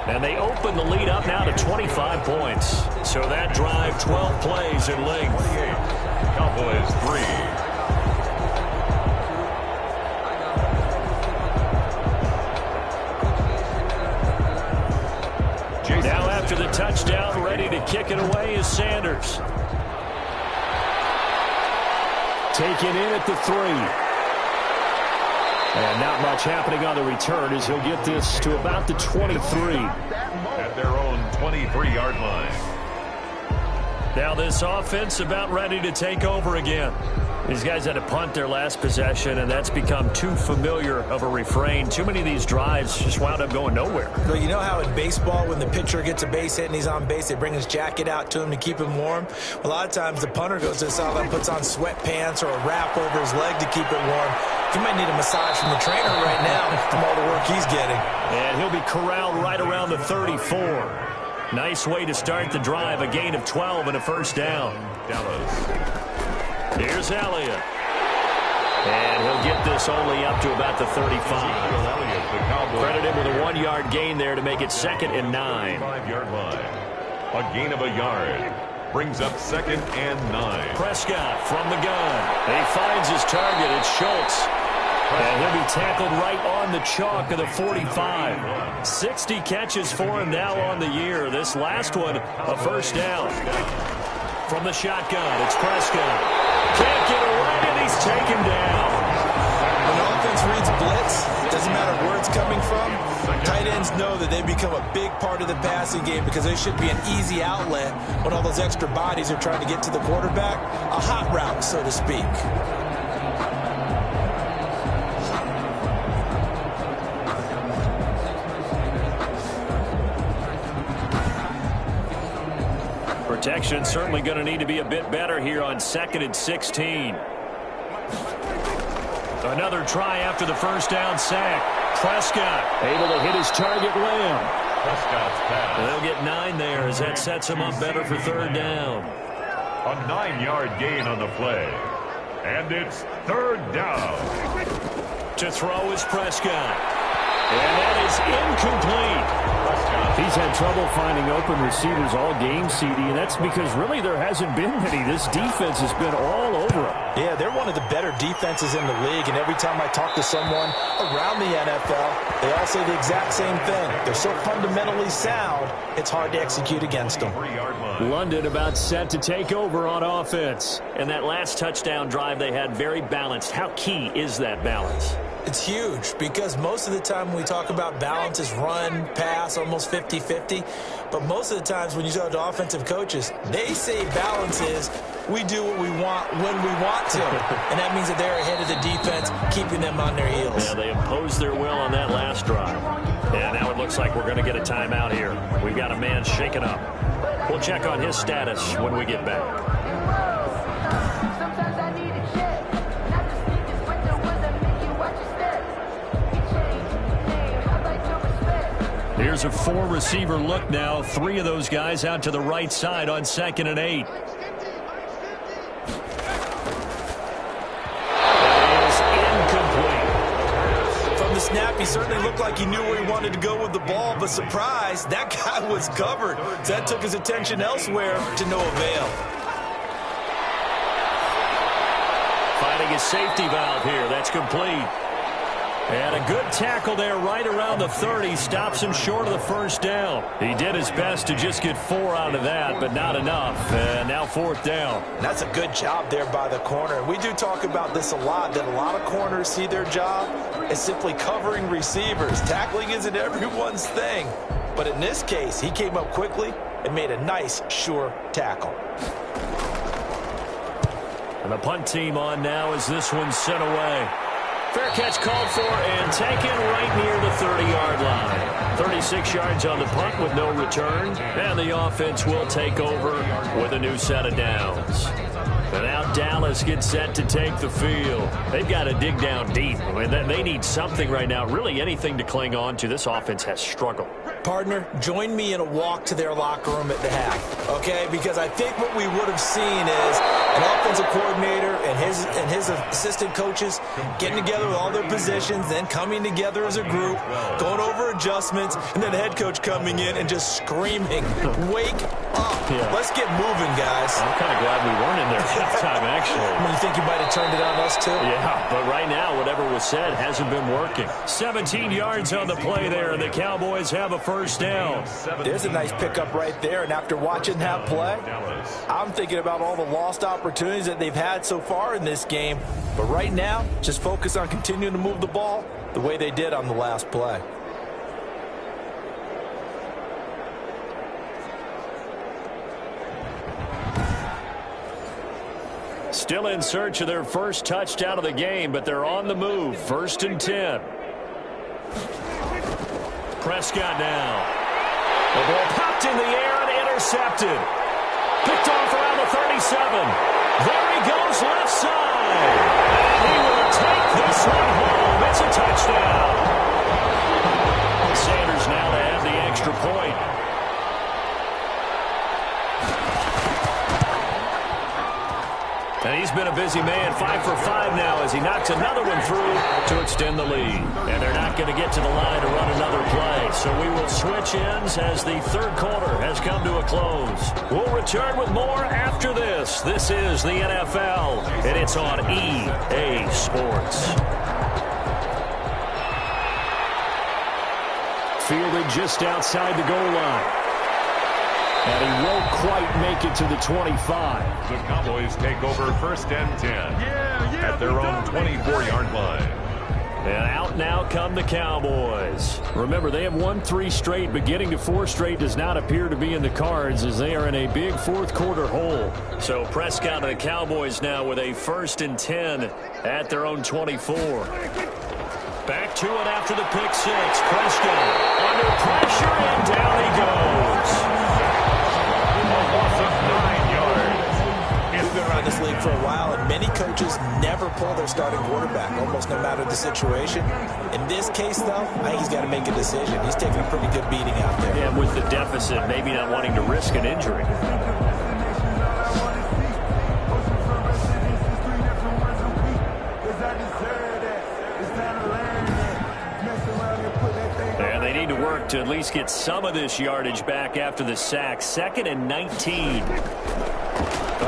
And they open the lead up now to 25 points. So that drive, 12 plays in length. Cowboys 3. Now after the touchdown, ready to kick it away is Sanders. Taken in at the 3. And not much happening on the return as he'll get this to about the 23. At their own 23-yard line. Now this offense about ready to take over again. These guys had to punt their last possession, and that's become too familiar of a refrain. Too many of these drives just wound up going nowhere. Well, you know how in baseball, when the pitcher gets a base hit and he's on base, they bring his jacket out to him to keep him warm? Well, a lot of times the punter goes to the sideline, puts on sweatpants or a wrap over his leg to keep it warm. He might need a massage from the trainer right now from all the work he's getting. And he'll be corralled right around the 34. Nice way to start the drive, a gain of 12 and a first down. Dallas. Here's Elliott. And he'll get this only up to about the 35. Credit him with a 1-yard gain there to make it 2nd and 9. 5-yard line. A gain of a yard. Brings up 2nd and 9. Prescott from the gun. He finds his target. It's Schultz. And he'll be tackled right on the chalk of the 45. 60 catches for him now on the year. This last one, a first down. From the shotgun, it's Prescott. Can't get away, and he's taken down. When the offense reads blitz, it doesn't matter where it's coming from. Tight ends know that they become a big part of the passing game because they should be an easy outlet when all those extra bodies are trying to get to the quarterback. A hot route, so to speak. Protection certainly going to need to be a bit better here on 2nd and 16. Another try after the first down sack. Prescott able to hit his target Lamb. Prescott's pass. And they'll get 9 there as that sets him up better for 3rd down. A 9-yard gain on the play. And it's 3rd down. To throw is Prescott. And that is incomplete. He's had trouble finding open receivers all game, CD, and that's because really there hasn't been many. This defense has been all over him. Yeah, they're one of the better defenses in the league, and every time I talk to someone around the NFL, they all say the exact same thing. They're so fundamentally sound, it's hard to execute against them. London about set to take over on offense. And that last touchdown drive they had very balanced. How key is that balance? It's huge because most of the time when we talk about balance is run, pass, almost 50-50. But most of the times when you talk to offensive coaches, they say balance is we do what we want when we want to. And that means that they're ahead of the defense, keeping them on their heels. Yeah, they imposed their will on that last drive. And now it looks like we're going to get a timeout here. We've got a man shaken up. We'll check on his status when we get back. Here's a four-receiver look now. Three of those guys out to the right side on 2nd and 8. That is incomplete. From the snap, he certainly looked like he knew where he wanted to go with the ball, but surprise, that guy was covered. So that took his attention elsewhere to no avail. Finding his safety valve here. That's complete. And a good tackle there right around the 30. Stops him short of the first down. He did his best to just get 4 out of that, but not enough. And now 4th down. That's a good job there by the corner. We do talk about this a lot, that a lot of corners see their job as simply covering receivers. Tackling isn't everyone's thing. But in this case, he came up quickly and made a nice, sure tackle. And the punt team on now as this one's sent away. Fair catch called for and taken right near the 30-yard line. 36 yards on the punt with no return. And the offense will take over with a new set of downs. And now Dallas gets set to take the field. They've got to dig down deep. I mean, they need something right now, really anything to cling on to. This offense has struggled. Partner, join me in a walk to their locker room at the half, okay? Because I think what we would have seen is an offensive coordinator and his assistant coaches getting together with all their positions, then coming together as a group, going over adjustments, and then the head coach coming in and just screaming, wake up. Yeah. Let's get moving, guys. I'm kind of glad we weren't in there at halftime, actually. I mean, you think you might have turned it on us, too? Yeah, but right now, whatever was said hasn't been working. 17 yards on the play there, and the Cowboys have a first down. There's a nice pickup right there, and after watching that play, I'm thinking about all the lost opportunities that they've had so far in this game. But right now, just focus on continuing to move the ball the way they did on the last play. Still in search of their first touchdown of the game, but they're on the move. 1st and 10. Prescott now. The ball popped in the air and intercepted. Picked off around the 37. There he goes left side. And he will take this one home. It's a touchdown. Sanders now to have the extra point. And he's been a busy man, 5 for 5 now as he knocks another one through to extend the lead. And they're not going to get to the line to run another play. So we will switch ends as the third quarter has come to a close. We'll return with more after this. This is the NFL, and it's on EA Sports. Fielded just outside the goal line. And he won't quite make it to the 25. The Cowboys take over 1st and 10 at their own 24-yard line. And out now come the Cowboys. Remember, they have won 3 straight, but getting to 4 straight does not appear to be in the cards as they are in a big fourth quarter hole. So Prescott and the Cowboys now with a 1st and 10 at their own 24. Back to it after the pick 6. Prescott under pressure, and down he goes. Loss of 9 yards. We've been around this league for a while, and many coaches never pull their starting quarterback, almost no matter the situation. In this case, though, I think he's got to make a decision. He's taking a pretty good beating out there. Yeah, with the deficit, maybe not wanting to risk an injury. And they need to work to at least get some of this yardage back after the sack. 2nd and 19.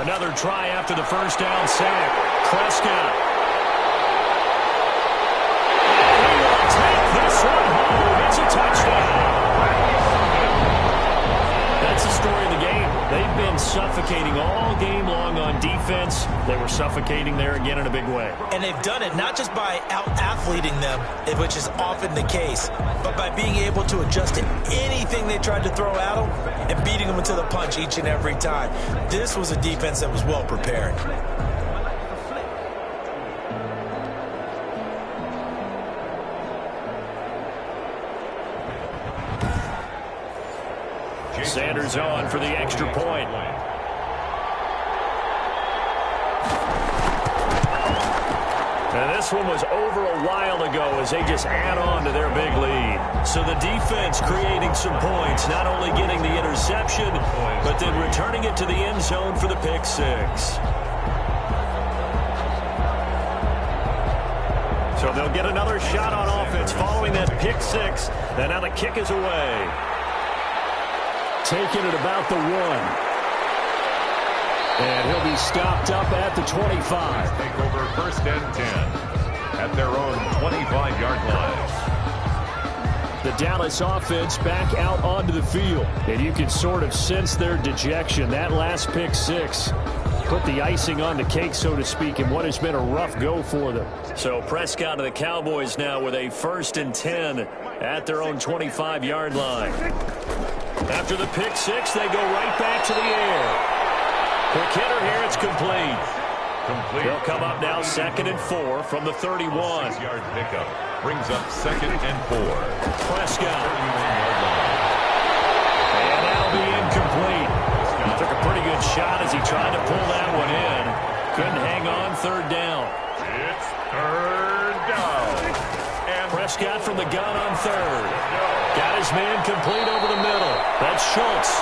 Another try after the first down sack. Prescott. And he will take this one home. It's a touchdown. That's the story of the game. They've been suffocating all game long on defense. They were suffocating there again in a big way. And they've done it not just by out-athleting them, which is often the case, but by being able to adjust to anything they tried to throw at them and beating them into the punch each and every time. This was a defense that was well prepared. Sanders on for the extra point. And this one was over a while ago as they just add on to their big lead. So the defense creating some points, not only getting the interception, but then returning it to the end zone for the pick six. So they'll get another shot on offense following that pick six. And now the kick is away. Taking it about the 1. And he'll be stopped up at the 25. Take over 1st and 10 at their own 25-yard line. The Dallas offense back out onto the field. And you can sort of sense their dejection. That last pick six put the icing on the cake, so to speak, in what has been a rough go for them. So Prescott of the Cowboys now with a 1st and 10 at their own 25-yard line. After the pick six, they go right back to the air. Quick hitter here, it's complete. They'll come up now 2nd and 4 from the 31. 6-yard pickup brings up 2nd and 4. Prescott. 31-yard line. And that'll be incomplete. Took a pretty good shot as he tried to pull that one in. Couldn't hang on, 3rd down. It's 3rd down. And Prescott from the gun on 3rd. Got his man complete over the middle. That's Schultz.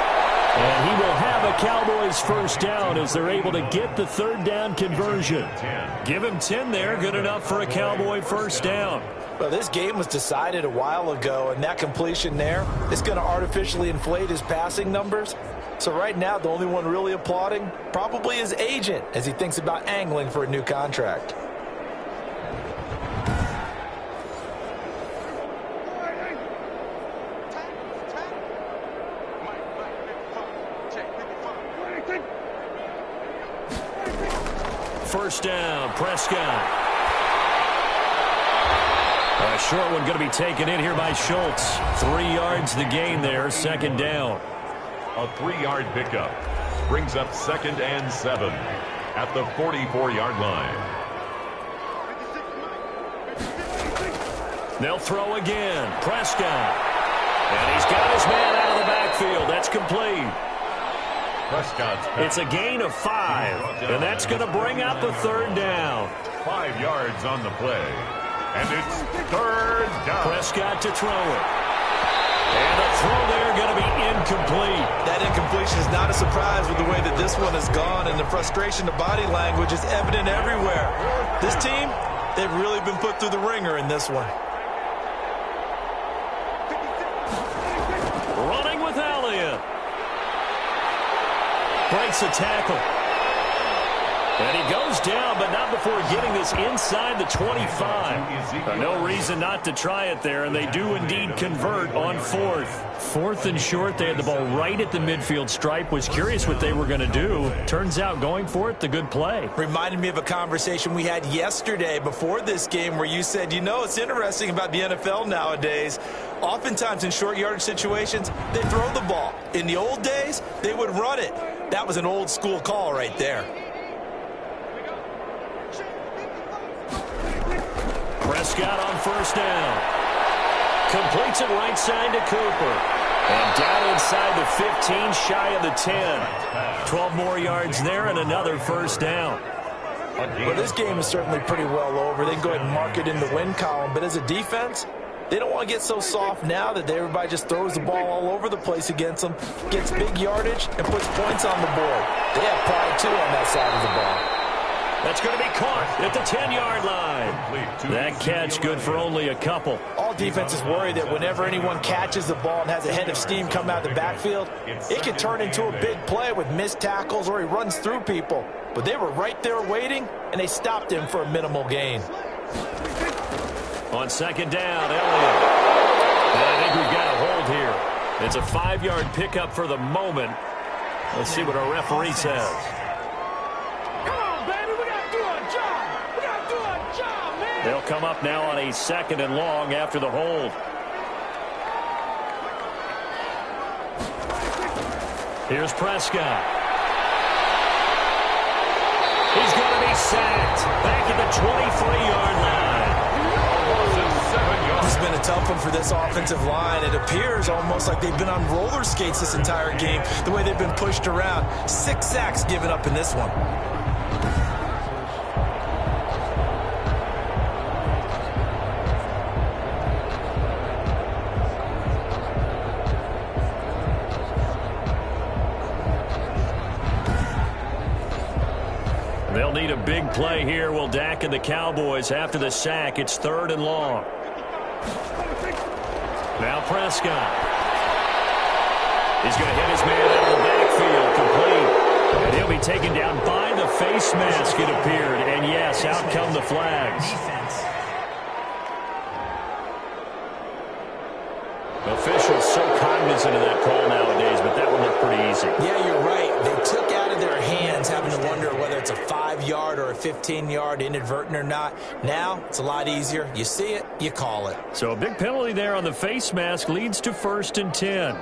And he will have a Cowboys 1st down as they're able to get the 3rd down conversion. Give him 10 there. Good enough for a Cowboy 1st down. Well, this game was decided a while ago, and that completion there is going to artificially inflate his passing numbers. So right now, the only one really applauding probably his agent as he thinks about angling for a new contract. First down, Prescott. A short one going to be taken in here by Schultz. 3 yards the gain there, 2nd down. a 3-yard pickup brings up 2nd and 7 at the 44-yard line. They'll throw again. Prescott. And he's got his man out of the backfield. That's complete. It's a gain of 5, and that's going to bring up a 3rd down. 5 yards on the play, and it's 3rd down. Prescott to throw it. And the throw there going to be incomplete. That incompletion is not a surprise with the way that this one has gone, and the frustration of body language is evident everywhere. This team, they've really been put through the ringer in this one. Running with Elliott. Breaks a tackle. And he goes down, but not before getting this inside the 25. No reason not to try it there, and they do indeed convert on 4th. 4th and short, they had the ball right at the midfield stripe. Was curious what they were going to do. Turns out going for it, the good play. Reminded me of a conversation we had yesterday before this game where you said, you know, it's interesting about the NFL nowadays. Oftentimes in short yardage situations, they throw the ball. In the old days, they would run it. That was an old school call right there. Prescott on 1st down. Completes it right side to Cooper. And down inside the 15, shy of the 10. 12 more yards there and another 1st down. Well, this game is certainly pretty well over. They can go ahead and mark it in the win column. But as a defense, they don't want to get so soft now that everybody just throws the ball all over the place against them, gets big yardage, and puts points on the board. They have pride, too, on that side of the ball. That's going to be caught at the 10-yard line. That catch good for only a couple. All defense is worried that whenever anyone catches the ball and has a head of steam come out of the backfield, it can turn into a big play with missed tackles or he runs through people. But they were right there waiting, and they stopped him for a minimal gain. On second down, Elliott. And I think we've got a hold here. It's a 5-yard pickup for the moment. Let's see what our referee says. Come on, baby. We got to do our job. We got to do our job, man. They'll come up now on a 2nd and long after the hold. Here's Prescott. He's going to be sacked. Back at the 23-yard line. This has been a tough one for this offensive line. It appears almost like they've been on roller skates this entire game, the way they've been pushed around. 6 sacks given up in this one. They'll need a big play here. Will Dak and the Cowboys after the sack. It's 3rd and long. Now Prescott. He's going to hit his man out of the backfield, complete. And he'll be taken down by the face mask, it appeared. And yes, out come the flags. Officials so cognizant of that call nowadays, but that one looked pretty easy. Yeah, you're right. They took out of their hands having to wonder whether it's a 5-yard or a 15-yard inadvertent or not. Now, it's a lot easier. You see it, you call it. So a big penalty there on the face mask leads to 1st and 10.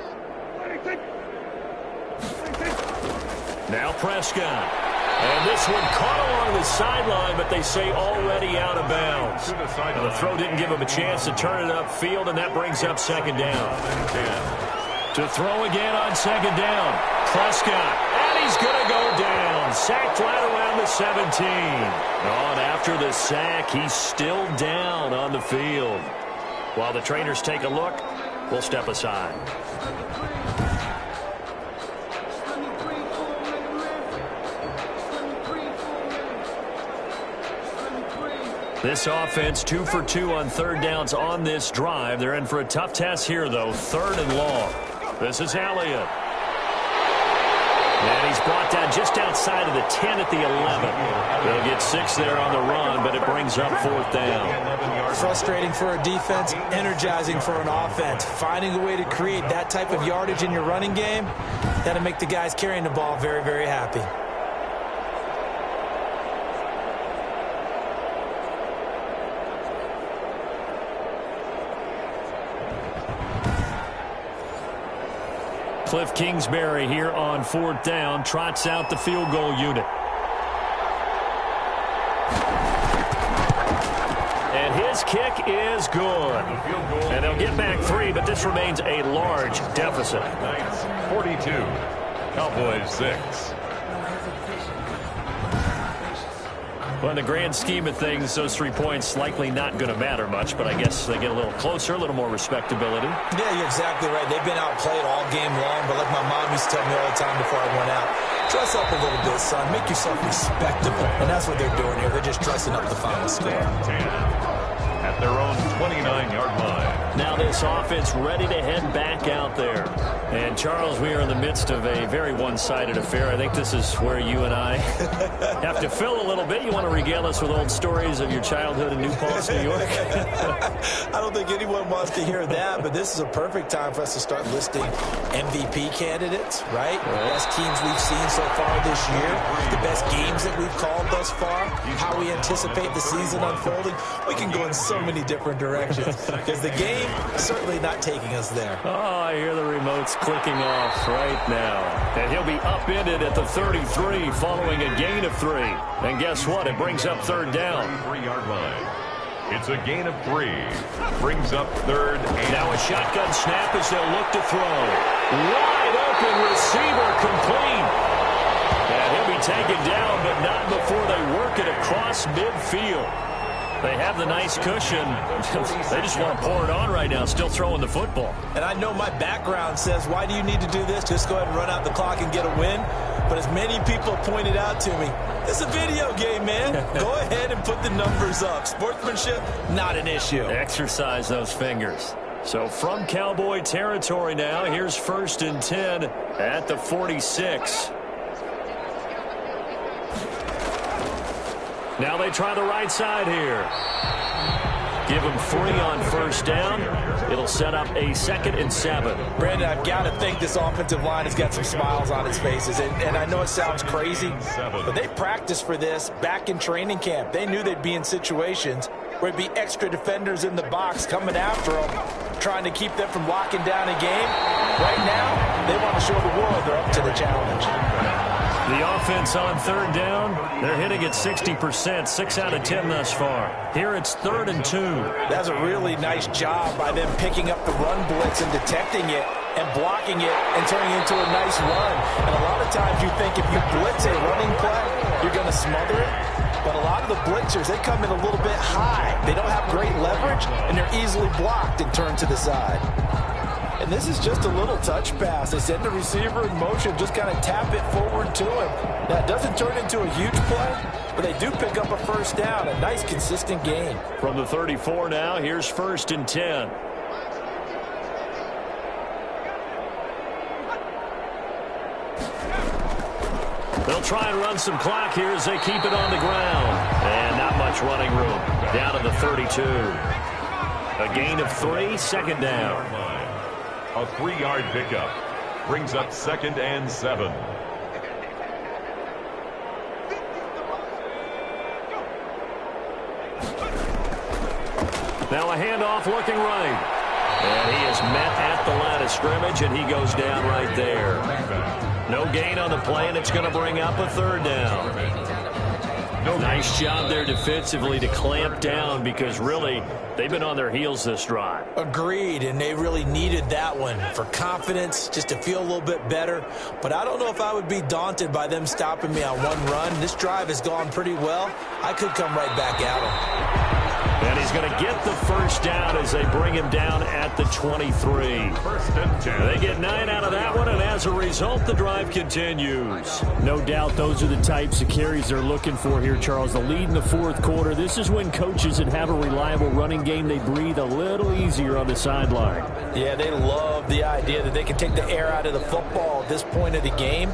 Now Prescott. And this one caught along the sideline, but they say already out of bounds. Now the throw didn't give him a chance to turn it upfield, and that brings up 2nd down. To throw again on 2nd down. Prescott. And he's going to go down. Sacked right around the 17. And after the sack, he's still down on the field. While the trainers take a look, we'll step aside. This offense 2 for 2 on 3rd downs on this drive. They're in for a tough test here, though. 3rd and long. This is Elliott. And he's brought down just outside of the 10 at the 11. They'll get 6 there on the run, but it brings up 4th down. Frustrating for a defense, energizing for an offense. Finding a way to create that type of yardage in your running game, that'll make the guys carrying the ball very, very happy. Cliff Kingsbury here on 4th down, trots out the field goal unit. And his kick is good. And they'll get back 3, but this remains a large deficit. 42, Cowboys 6. Well, in the grand scheme of things, those 3 points likely not going to matter much, but I guess they get a little closer, a little more respectability. Yeah, you're exactly right. They've been outplayed all game long, but like my mom used to tell me all the time before I went out, dress up a little bit, son. Make yourself respectable. And that's what they're doing here. They're just dressing up the final score. 10 at their own 29-yard line. Now this offense ready to head back out there. And, Charles, we are in the midst of a very one-sided affair. I think this is where you and I have to fill a little bit. You want to regale us with old stories of your childhood in New Paltz, New York? I don't think anyone wants to hear that, but this is a perfect time for us to start listing MVP candidates, right? The best teams we've seen so far this year, the best games that we've called thus far, how we anticipate the season unfolding. We can go in so many different directions because the game is certainly not taking us there. Oh, I hear the remotes clicking off right now. And he'll be upended at the 33 following a gain of 3. And guess what? It brings up 3rd down. 3-yard line. It's a gain of 3. Brings up 3rd and now a shotgun snap as they'll look to throw. Wide open receiver complete. And he'll be taken down, but not before they work it across midfield. They have the nice cushion. They just want to pour it on right now, still throwing the football. And I know my background says, why do you need to do this? Just go ahead and run out the clock and get a win. But as many people pointed out to me, it's a video game, man. Go ahead and put the numbers up. Sportsmanship, not an issue. Exercise those fingers. So from Cowboy territory now, here's 1st and 10 at the 46. Now they try the right side here. Give them 3 on 1st down. It'll set up a 2nd and 7. Brandon, I've got to think this offensive line has got some smiles on its faces. And I know it sounds crazy, but they practiced for this back in training camp. They knew they'd be in situations where it'd be extra defenders in the box coming after them, trying to keep them from locking down a game. Right now, they want to show the world they're up to the challenge. The offense on 3rd down, they're hitting at 60%, 6 out of 10 thus far. Here it's 3rd and 2. That's a really nice job by them picking up the run blitz and detecting it and blocking it and turning it into a nice run. And a lot of times you think if you blitz a running play, you're going to smother it. But a lot of the blitzers, they come in a little bit high. They don't have great leverage, and they're easily blocked and turned to the side. And this is just a little touch pass. They send the receiver in motion, just kind of tap it forward to him. Now, it doesn't turn into a huge play, but they do pick up a 1st down, a nice, consistent gain. From the 34 now, here's 1st and 10. They'll try and run some clock here as they keep it on the ground. And not much running room. Down to the 32. A gain of 3, 2nd down. A 3-yard pickup brings up 2nd and 7. Now a handoff looking right. And he is met at the line of scrimmage, and he goes down right there. No gain on the play, and it's going to bring up a 3rd down. Nice job there defensively to clamp down because really they've been on their heels this drive. Agreed, and they really needed that one for confidence, just to feel a little bit better. But I don't know if I would be daunted by them stopping me on one run. This drive has gone pretty well. I could come right back at them. And he's going to get the 1st down as they bring him down at the 23. 1st and 10. They get 9 out of that one, and as a result, the drive continues. No doubt those are the types of carries they're looking for here, Charles. The lead in the 4th quarter. This is when coaches that have a reliable running game, they breathe a little easier on the sideline. Yeah, they love the idea that they can take the air out of the football at this point of the game.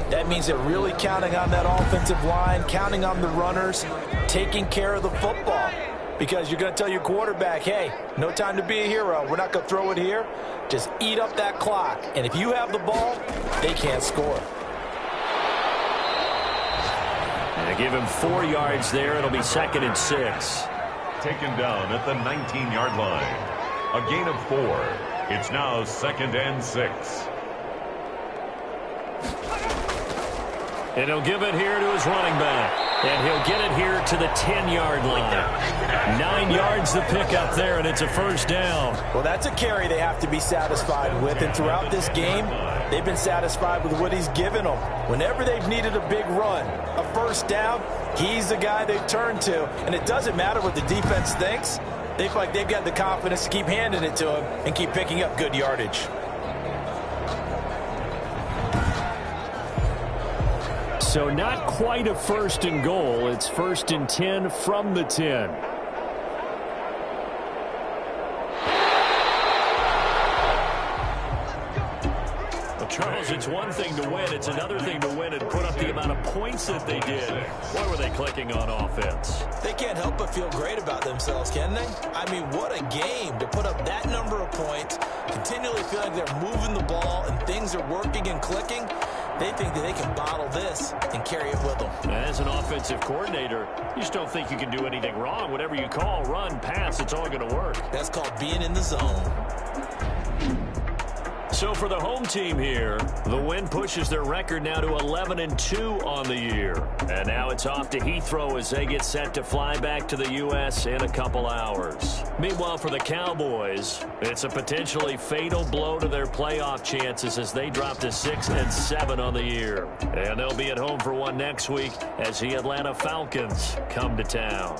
That means they're really counting on that offensive line, counting on the runners, taking care of the football. Because you're going to tell your quarterback, hey, no time to be a hero. We're not going to throw it here. Just eat up that clock. And if you have the ball, they can't score. And give him 4 yards there. It'll be 2nd and 6. Taken down at the 19-yard line. A gain of 4. It's now 2nd and 6. And he'll give it here to his running back. And he'll get it here to the 10-yard line. 9 yards the pickup there, and it's a 1st down. Well, that's a carry they have to be satisfied with. And throughout this game, they've been satisfied with what he's given them. Whenever they've needed a big run, a 1st down, he's the guy they've turned to. And it doesn't matter what the defense thinks. They feel like they've got the confidence to keep handing it to him and keep picking up good yardage. So not quite a 1st and goal. It's 1st and 10 from the 10. Well, Charles, it's one thing to win. It's another thing to win and put up the amount of points that they did. Boy, were they clicking on offense. They can't help but feel great about themselves, can they? I mean, what a game to put up that number of points, continually feeling like they're moving the ball and things are working and clicking. They think that they can bottle this and carry it with them. As an offensive coordinator, you just don't think you can do anything wrong. Whatever you call, run, pass, it's all going to work. That's called being in the zone. So for the home team here, the win pushes their record now to 11-2 on the year. And now it's off to Heathrow as they get set to fly back to the U.S. in a couple hours. Meanwhile, for the Cowboys, it's a potentially fatal blow to their playoff chances as they drop to 6-7 on the year. And they'll be at home for one next week as the Atlanta Falcons come to town.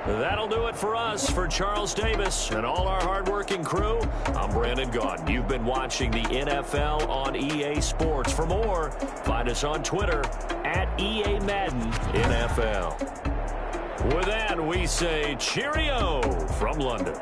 That'll do it for us. For Charles Davis and all our hardworking crew, I'm Brandon. Brandon Gaudin. You've been watching the NFL on EA Sports. For more, find us on Twitter at EA Madden NFL. With that, we say cheerio from London.